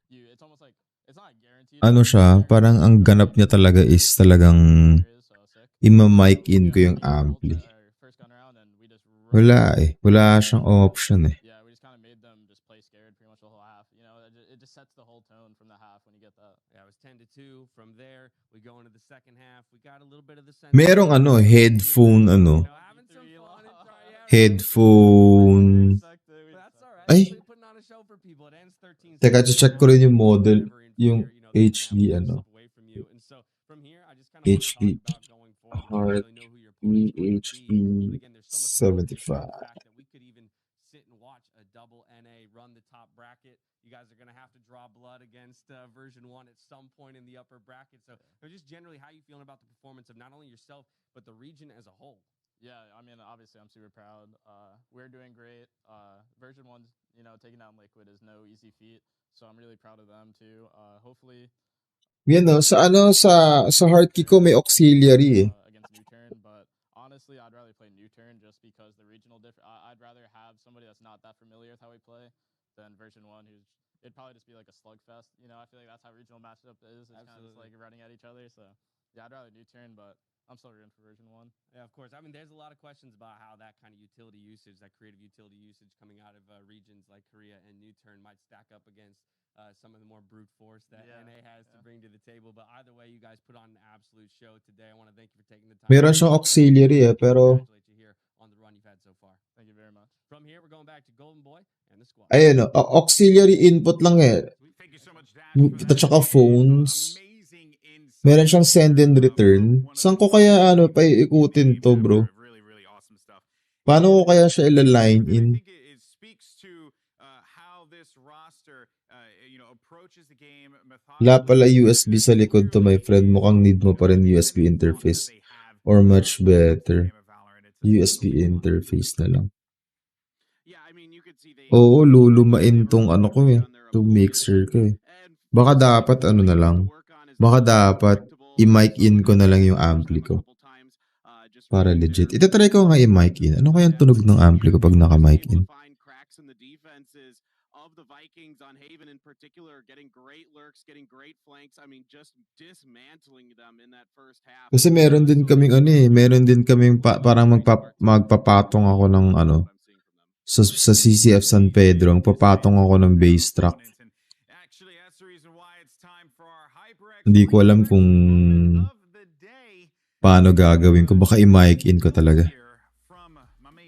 Ano siya, parang ang ganap niya talaga is talagang ima-mic in ko yung ampli. Wala eh. Wala siyang option eh. Yeah, we just kind of made them just play scared pretty much the whole half. You know, it just sets the whole tone from the half when you get that. Yeah, it was 10-2. From there, we go into the second half. We got a little bit of the merong headphone headphone. Ay. Teka, check ko rin yung model, yung HD HD HD 75. Sit and watch a double NA run the top bracket. You guys are going to have to draw blood against version 1 at some point in the upper bracket. So just generally, how you feeling about the performance of not only yourself, but the region as a whole? Yeah, I mean, obviously I'm super proud. We're doing great. Version 1's, taking down Liquid is no easy feat. So I'm really proud of them too. Hopefully sa Hartkey ko may auxiliary eh. Against New Turn, but honestly, I'd rather play New Turn just because the regional I'd rather have somebody that's not that familiar with how we play than version 1 who's it'd probably just be like a slugfest. You know, I feel like that's how regional matchup is. It's kind of just like running at each other. So yeah, I'd rather do turn, but I'm still rooting for version 1. Yeah, of course. I mean, there's a lot of questions about how that kind of utility usage, that creative utility usage coming out of regions like Korea and New Turn might stack up against some of the more brute force that NA has to bring to the table. But either way, you guys put on an absolute show today. I want to thank you for taking the time. Meron siyang auxiliary pero Congratulate you here on the run you've had so far. Thank you very much. From here, we're going back to Golden Boy and the squad. ayun, auxiliary input lang eh. At saka phones. Meron siyang send and return. Saan ko kaya pa iikutin to, bro? Paano ko kaya siya ila-line in? Wala pala USB sa likod to, my friend. Mukhang need mo pa rin USB interface. Or much better. USB interface na lang. Oo, lulumain tong ko eh. Tong mixer ko eh. Baka dapat na lang. Baka dapat i-mic in ko na lang yung ampli ko. Para legit. Itatry ko nga i-mic in. Ano kaya ang tunog ng ampli ko pag naka-mic in? On Haven in particular, getting great lurks, getting great flanks. I mean, just dismantling them in that first half. Kasi meron din kaming meron din kaming parang magpapatong ako ng sa CCF San Pedro, papatong ako ng bass track. Hindi ko alam kung paano gagawin ko. Baka i-mic in ko talaga.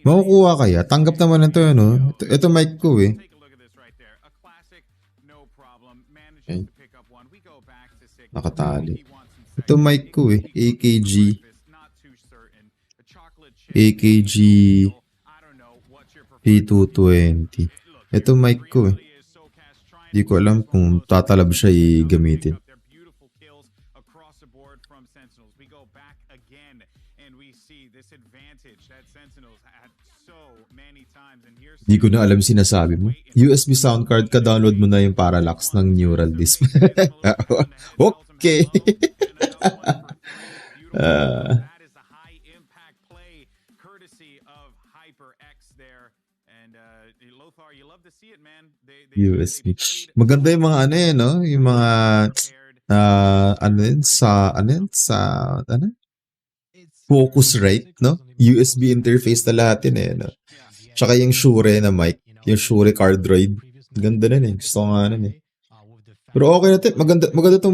Makukuha kaya? Tanggap naman ito, Ito mic ko eh. Okay. Nakatali. Ito mic ko eh. AKG P220. Ito mic ko eh. Di ko alam kung tatalab siya i-gamitin. Di ko na alam sinasabi mo. USB sound card ka, download mo na yung parallax ng neural disc. Okay. USB. Maganda yung mga yung mga focus rate, no? USB interface na lahat yun Tsaka yung Shure na mic, yung Shure Cardroid. Ganda na Gusto ko nga Pero okay na maganda tong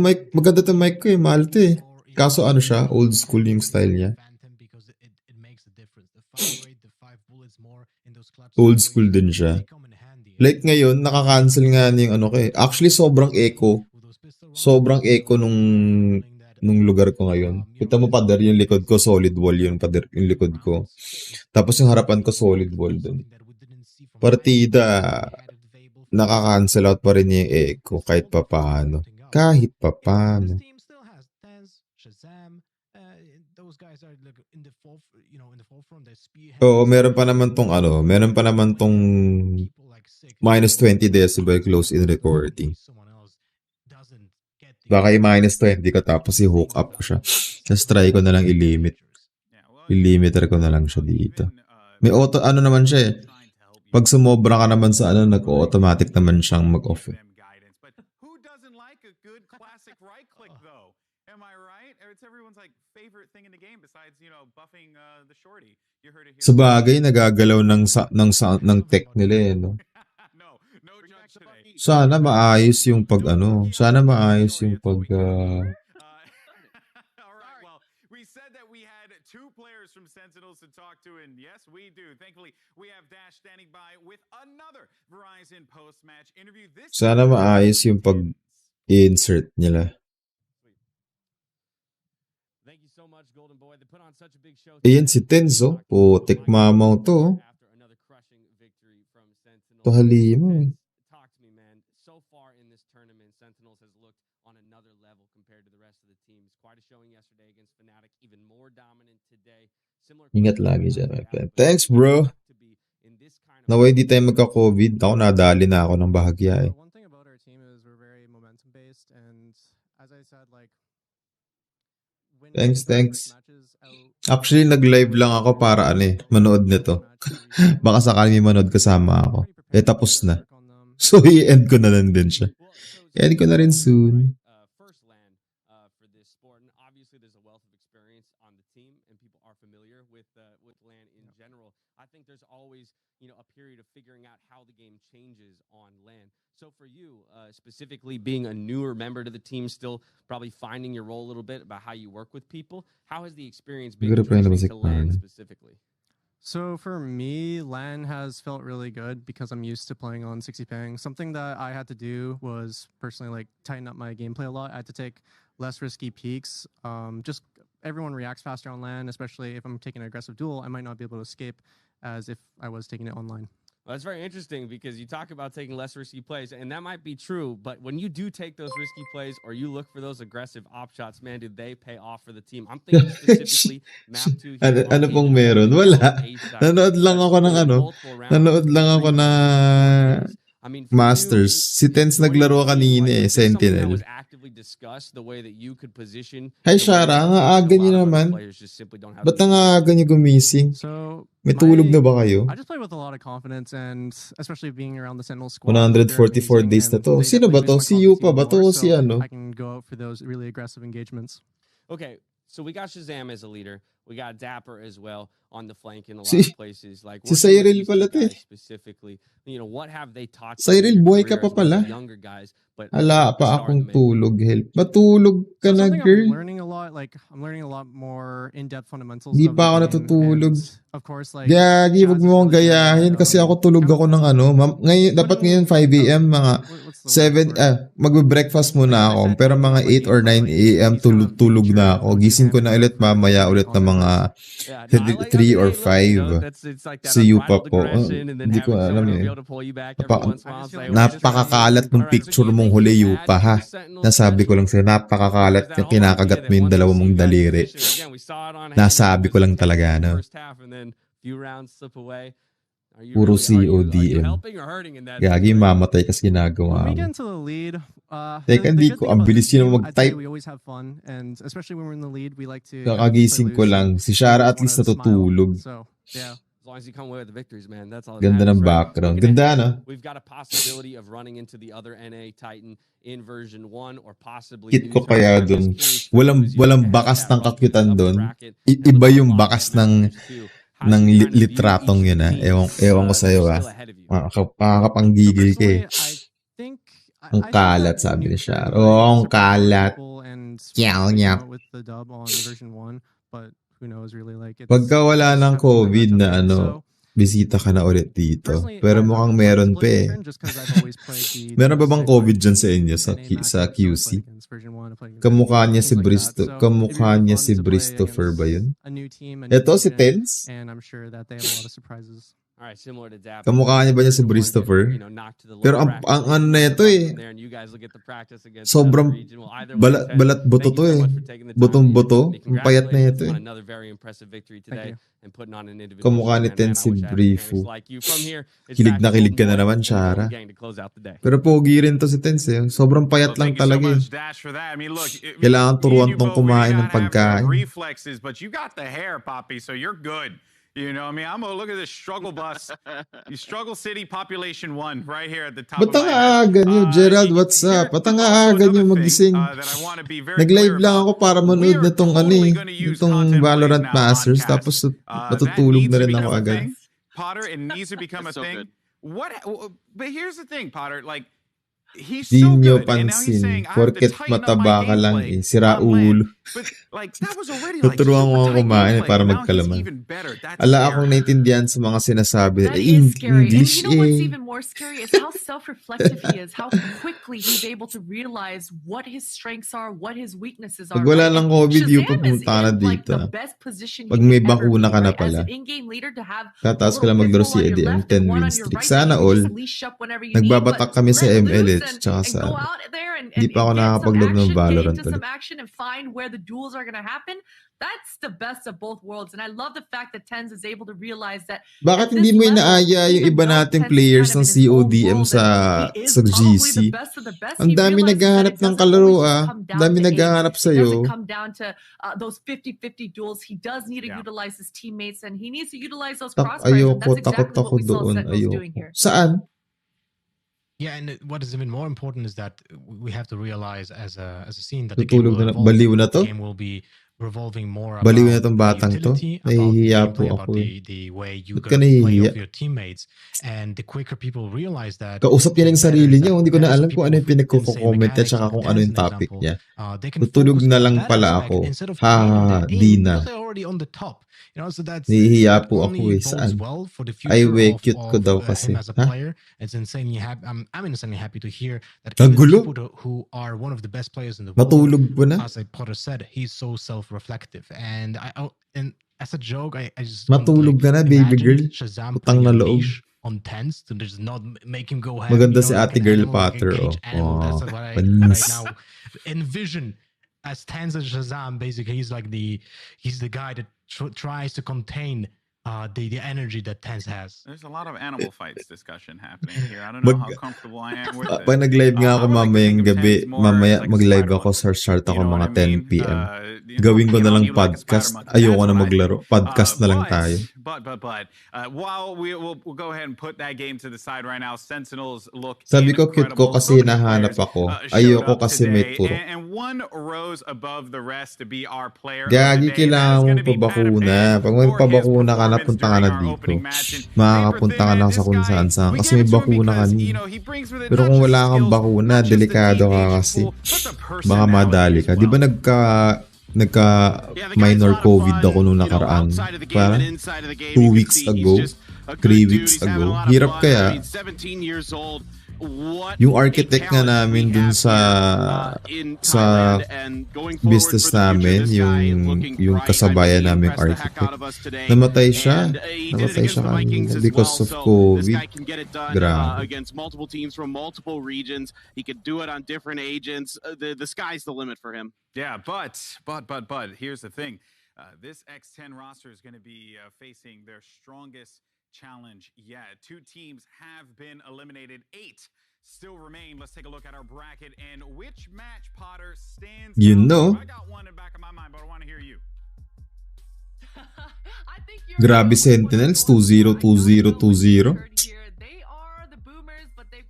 mic ko eh, mahal to eh. Kaso siya, old school yung style niya. Old school din siya. Like ngayon, nakaka-cancel nga yung ko eh. Actually, sobrang echo. Sobrang echo nung lugar ko ngayon. Kita mo pader yung likod ko, solid wall yun, pader yung likod ko. Tapos yung harapan ko, solid wall dun. Partida, nakaka-cancel out pa rin yung echo kahit papaano. Kahit papaano. Oo, meron pa naman tong minus 20 decibel close in recording. Baka i-minus 20 ko tapos i-hook up ko siya. Tapos try ko na lang i-limit. I-limiter ko na lang siya dito. May auto, naman siya eh. Pag sumobra ka naman sa nag-automatic naman siyang mag-off eh. Sa bagay, nagagalaw ng tech nila eh, no? Sana maayos yung sana maayos yung Sentinels to talk to, and yes, we do. Thankfully, we have Dash standing by with another Verizon post-match interview. Sana maayos yung pag-insert nila. Thank you so much, Golden Boy. They put on such a big show. Ayan si Tenzo. Putik mamaw to. To halimo eh. Talk to me, man. So far in this tournament, Sentinels has looked on another level compared to the rest of the teams. Quite a showing yesterday against Fnatic, even more dominant today. Ingat lagi dyan, my friend. Thanks, bro. Naway di tayo magka-COVID. Ako nadali na ako ng bahagya eh. One thing about our team is we're very momentum-based, and as I said, like, Thanks. Actually, nag-live lang ako para manood nito. Baka sakali may manood kasama ako. Tapos na. So, i-end ko na lang din siya. I-end ko na rin soon. First LAN for this sport, and obviously there's a wealth of experience on the team, and people are familiar with LAN in general. I think there's always a period of figuring out how the game changes on LAN. So for you, specifically being a newer member to the team, still probably finding your role a little bit about how you work with people, how has the experience been transitioning to LAN specifically? So for me, LAN has felt really good because I'm used to playing on 60 ping. Something that I had to do was personally like tighten up my gameplay a lot. I had to take less risky peeks. Just everyone reacts faster on LAN, especially if I'm taking an aggressive duel. I might not be able to escape as if I was taking it online. Well, that's very interesting because you talk about taking less risky plays, and that might be true, but when you do take those risky plays or you look for those aggressive op shots, man, do they pay off for the team? I'm thinking specifically map 2 here. Ano pong meron? Wala. Nanood lang ako ng Nanood lang ako na Masters. Si Tense naglaro kanina Sentinel. Hi, Shara. Ang aaga niyo naman. Ba't ang aaga niyo gumising? May tulog na ba kayo? I just play with a lot of confidence and especially being around the Sentinel squad. 144 days na to. Sino ba to? Si Yupa ba to? Si ano? I can go out for those really aggressive engagements. Okay, so we got Shazam as a leader. We got Dapper as well on the flank in a lot of places. Like si Cyril pala to specifically, what have they taught Cyril, buhay ka pa pala. Younger guys, but ala pa akong tulog. Help. Matulog ka na, girl. I'm learning a lot. Like I'm learning a lot more in-depth fundamentals. Di pa ako natutulog. Of course, like Gagi, wag mo akong gayahin kasi ako tulog ako ng dapat ngayon 5 AM, mga 7, magbe-breakfast muna ako. Pero mga 8 or 9 AM tulog na ako. Gising ko na ulit mamaya ulit ng mga 3 or 5. Si Yupa ko. Hindi ko alam napakakalat ng picture mong huli, Yupa, ha? Nasabi ko lang sa'yo, napakakalat yung kinakagat mo yung dalawa mong daliri. Nasabi ko lang talaga, no? Puro CODM. Gagi, mamatay kasi ginagawa mo. Teka, hindi ko. Ang bilis yun mag-type. Kakagising ko lang. Si Shara at least natutulog. Ganda ng background. Ganda, no? Hit ko kaya dun. Walang bakas ng kakyutan dun. Iba yung bakas ng litratong yun, ha. Ewan ko sa'yo, ha. Makakapanggigil ka, eh. Ang kalat, sabi ni Shara. Ang kalat. Kyaw, kyaw. Pagka wala ng COVID na bisita ka na ulit dito. Pero mukhang meron pa, eh. Meron ba bang COVID dyan sa inyo sa QC? Kamukha niya si Bristopher ba yun? Ito si Tense? Kamukha niya ba niya si Bristopher? Pero ang ano na ito, eh. Sobrang balat buto to, eh. Butong buto. Ang payat na ito, eh. Kamukha ni Tense si Brifu. Kilig na kilig ka na naman, Shara. Pero pogi rin to si Tense, eh. Sobrang payat lang talaga, eh. Kailangan turuan tong kumain ng pagkain. But you got the hair, Poppy, so you're good. You know, I mean, I'm gonna look at this struggle bus. You struggle city population 1 right here at the top. Ba't ang aaga niyo, Gerald? What's up? Ba't ang aaga niyo magising? Nag-live lang ako para manood na itong itong Valorant Masters, tapos matutulog na rin ako agad. Potter, it needs to become a thing. But here's the thing, Potter, like, he's Di so nyo good, and now he's saying, pansin, I have to porket tighten up mataba my ka lang, gameplay sira on LAN. ulo. But like, that was already like Tuturuan ko super akong tight kumain gameplay, para and now he's magkalaman. even better. That's Ala scary. akong naintindihan sa mga sinasabi. That is scary. English, And you know what's eh. even more scary is how self-reflective he is, how quickly he's able to realize what his strengths are, what his weaknesses are. Pag wala right? lang And COVID, yung Shazam is pupunta ka na in like dito. the best position Pag you may could ever bakuna be, ka na right? As pala. an in-game leader to have a Tataas ka little lang maglaro pistol si on your Eddie ang left and 10 one win on your streak. right that Sana you can all. just leash up whenever you need, Nagbabatak but kami sa let ML, loose tsaka and sa go out there and Hindi pa ako get some nakakapag-log ng action, get Valorant into some ulit. action and find where the duels are going to happen. That's the best of both worlds. And I love the fact that Tens is able to realize that Bakit at hindi this mo level, inaaya yung even iba though nating Tens is players kind ng of in his own CODM world sa and he is sa probably GC? the best of the best, Ang he dami realizes that naghahanap it ng doesn't kalaro, always just ah. come down Dami to aim. naghahanap It sa'yo. doesn't come down to those 50-50 duels. He does need to utilize his teammates and he needs to utilize those crossfires. And Ayoko, that's takot exactly ako what we saw doon. Sentinels doing Ayoko. here. Saan? Yeah, and what is even more important is that we have to realize as a scene that the game Tutulog will na evolve. baliw na The to. game will be revolving more Baliw na about tong the batang to. utility, about the Nahihiya po gameplay, ako about eh. the way you Ba't ka gotta play nahihiya? off your teammates. And the quicker people realize that, Kausap niya the lang better sarili is niya. that Hindi ko na better. So alam kung people ano yung with insane pinagko-comment niya mechanics, tsaka like kung ano Tens, yung an topic example, niya. they can Tutulog focus na more on lang that pala aspect ako. instead of training their Ha, di aim na. because they're already on the top. You know, so that's Nahihiya that po ako only eh. bodes Saan? well for the Ay, future we, of cute ko daw him kasi. as a Ha? player. It's insanely happy. I'm insanely happy to hear that Ang even gulo. people who are one of the best players in the world, Matulog po na. as like Potter said, he's so self-reflective. And and as a joke, I just like Matulog ka na, baby girl. imagined Shazam Utang putting na a loob. leash on Tens to just not make him go ham, Maganda you know, si like Ate an Girl animal, like a Potter, cage oh. animal. That's Oh, what I panis. right now envision as Tens and Shazam. Basically, he's the guy that tries to contain the energy that Tens has. There's a lot of animal fights discussion happening here. I don't know how comfortable I am with it. Pag nag-live nga ako I would like to think mamayang of gabi, Tens more mamaya as like a mag-live spider ako monkey. sa start You ako know what mga I mean? 10 p.m. You know, Gawin ko na lang you like a spider podcast. monkey. Ayoko That's na what I maglaro. think. Podcast na lang tayo. While we'll go ahead and put that game to the side right now, Sentinels look Sabi ko, cute ko incredible. kasi So many nahanap players, ako. showed Ayoko up kasi may today, turok. and one rose above the rest to be our player of Gagi, the day. That kailangan is mong going to be pabakuna. Panapan Pag may for his pabakuna ka na, performance punta ka during na our dito. opening match. And Makakapunta ka Paper na Thin, sa this kung guy, saan saan. we Kasi give may it to him bakuna ka because, ni. you know, he brings with it Pero not kung just wala the kang skills, bakuna, not just the delikado ka teammates kasi. pool, but the Baka personality madali as ka. Di ba well. nagka minor COVID ako nung nakaraan? Parang 2 weeks ago, 3 weeks ago. Hirap kaya. 17 years old. Yung architect nga namin dun sa business namin, yung kasabayan naming architect, namatay siya kanina because of COVID. Grabe. Against multiple teams from multiple regions. He could do it on different agents. The sky's the limit for him. Yeah, but here's the thing. This X10 roster is going to be facing their strongest challenge yet. 2 teams have been eliminated. 8 still remain. Let's take a look at our bracket and which match Potter stands You out. know. I got one in the back of my mind, but I want to hear you. Grabe Sentinels, 2-0, 2-0, 2-0. They are the boomers, but they're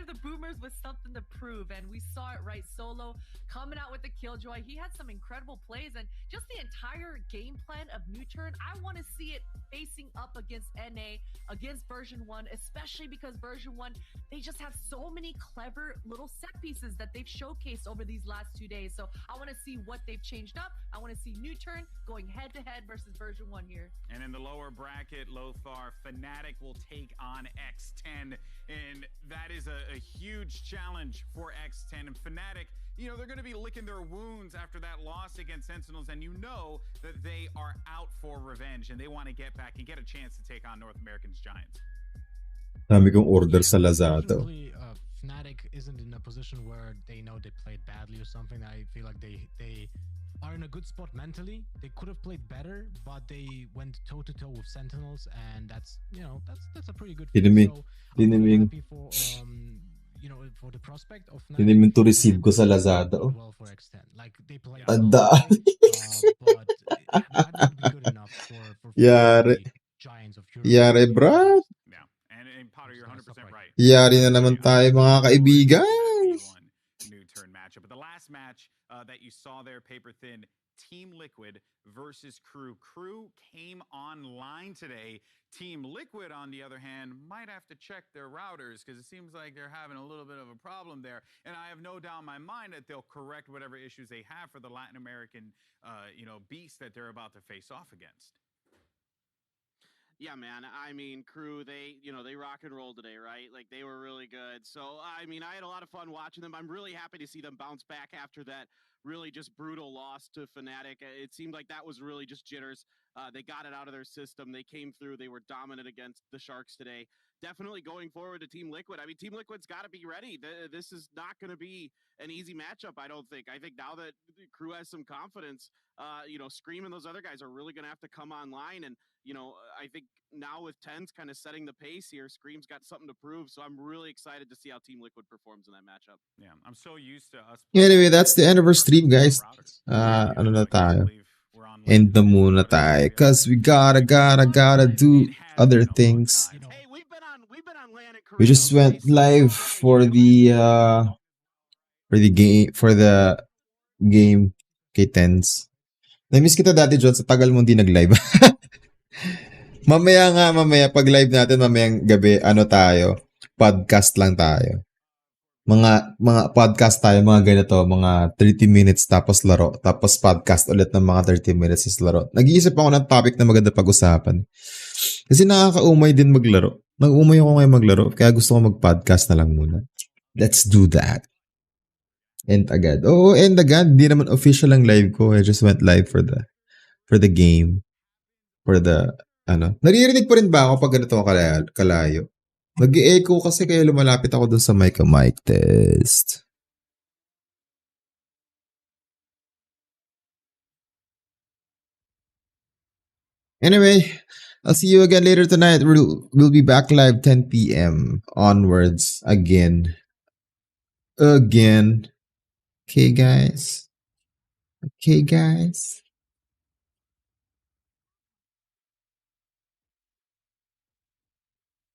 the boomers with something to prove, and we saw it right. Solo coming out with the killjoy. He had some incredible plays, and just the entire game plan of New Turn. I want to see it facing up against NA, against version 1, especially because version 1, they just have so many clever little set pieces that they've showcased over these last 2 days. So I want to see what they've changed up. I want to see New Turn going head to head versus version 1 here. And in the lower bracket, Lothar, Fnatic will take on X10, and that is a huge challenge for X10. And Fnatic, you know, they're going to be licking their wounds after that loss against Sentinels, and you know that they are out for revenge, and they want to get back and get a chance to take on North America's Giants. Dami kong order sa Lazada. Fnatic isn't in a position where they know they played badly or something. I feel like they are in a good spot mentally. They could have played better, but they went toe to toe with Sentinels, and that's a pretty good feat. So I'm really happy for for the prospect of Fnatic. Hindi to receive ko sa Lazada. Well for X10. Like they play Tanda. but that would be good enough for Yari. Giants of Europe. Yari, brad. Yeah. And Potter, you're 100% right. Yari na naman tayo mga kaibigan. New turn matchup. But the last match that you saw there, Paper Thin, Team Liquid versus Crew. Crew came online today. Team Liquid, on the other hand, might have to check their routers because it seems like they're having a little bit of a problem there. And I have no doubt in my mind that they'll correct whatever issues they have for the Latin American, beast that they're about to face off against. Yeah, man. I mean, Crew, they rock and roll today, right? Like, they were really good. So, I mean, I had a lot of fun watching them. I'm really happy to see them bounce back after that really just brutal loss to Fnatic. It seemed like that was really just jitters. They got it out of their system. They came through. They were dominant against the Sharks today. Definitely going forward to Team Liquid. I mean, Team Liquid's got to be ready. This is not going to be an easy matchup, I don't think. I think now that the Crew has some confidence, Scream and those other guys are really going to have to come online. And, I think now with Tens kind of setting the pace here, Scream's got something to prove. So I'm really excited to see how Team Liquid performs in that matchup. Yeah, I'm so used to us. Anyway, that's the end of our stream, guys. Ano na tayo? End na muna tayo. Cause we gotta do other things. Hey, we've We just went live for the game kay Tens. Na-miss kita dati, John, sa tagal mong di nag-live. mamaya pag live natin mamayang gabi, podcast lang tayo. Mga podcast tayo, mga ganito, mga 30 minutes tapos laro, tapos podcast ulit ng mga 30 minutes is laro. Nag-iisip ako ng topic na maganda pag-usapan. Kasi nakakaumay din maglaro. Nag-umay ako ngayon maglaro, kaya gusto ko mag-podcast na lang muna. Let's do that. End agad. End agad. Di naman official ang live ko. I just went live for the game. Naririnig pa rin ba ako pag ganito kalayo? Nag-i-echo kasi kaya lumalapit ako dun sa mic test. Anyway, I'll see you again later tonight. We'll be back live 10 p.m. onwards again. Okay, guys.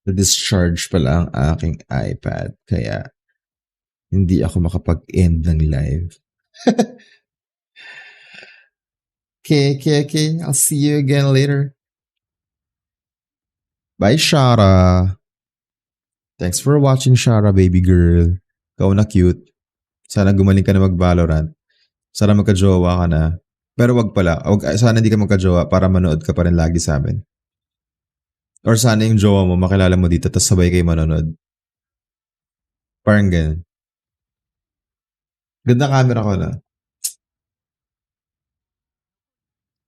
Na-discharge pala ang aking iPad. Kaya, hindi ako makapag-end ng live. Okay. I'll see you again later. Bye, Shara. Thanks for watching, Shara, baby girl. Ikaw na cute. Sana gumaling ka na mag-Valorant. Sana magka-jowa ka na. Pero wag pala. Sana hindi ka magka-jowa para manood ka pa rin lagi sa amin. Or sana yung jowa mo, makilala mo dito, tapos sabay kayo manonood. Parang ganun. Ganda camera ko na.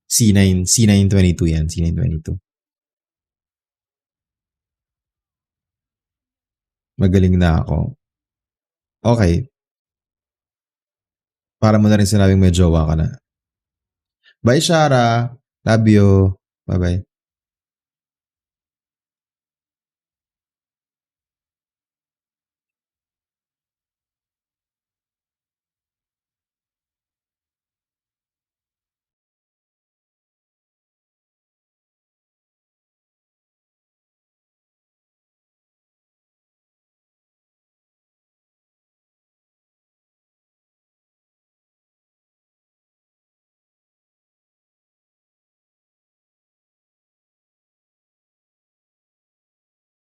C922 yan. C922. Magaling na ako. Okay. Para mo na rin sinabing may jowa ka na. Bye, Shara. Love you. Bye-bye.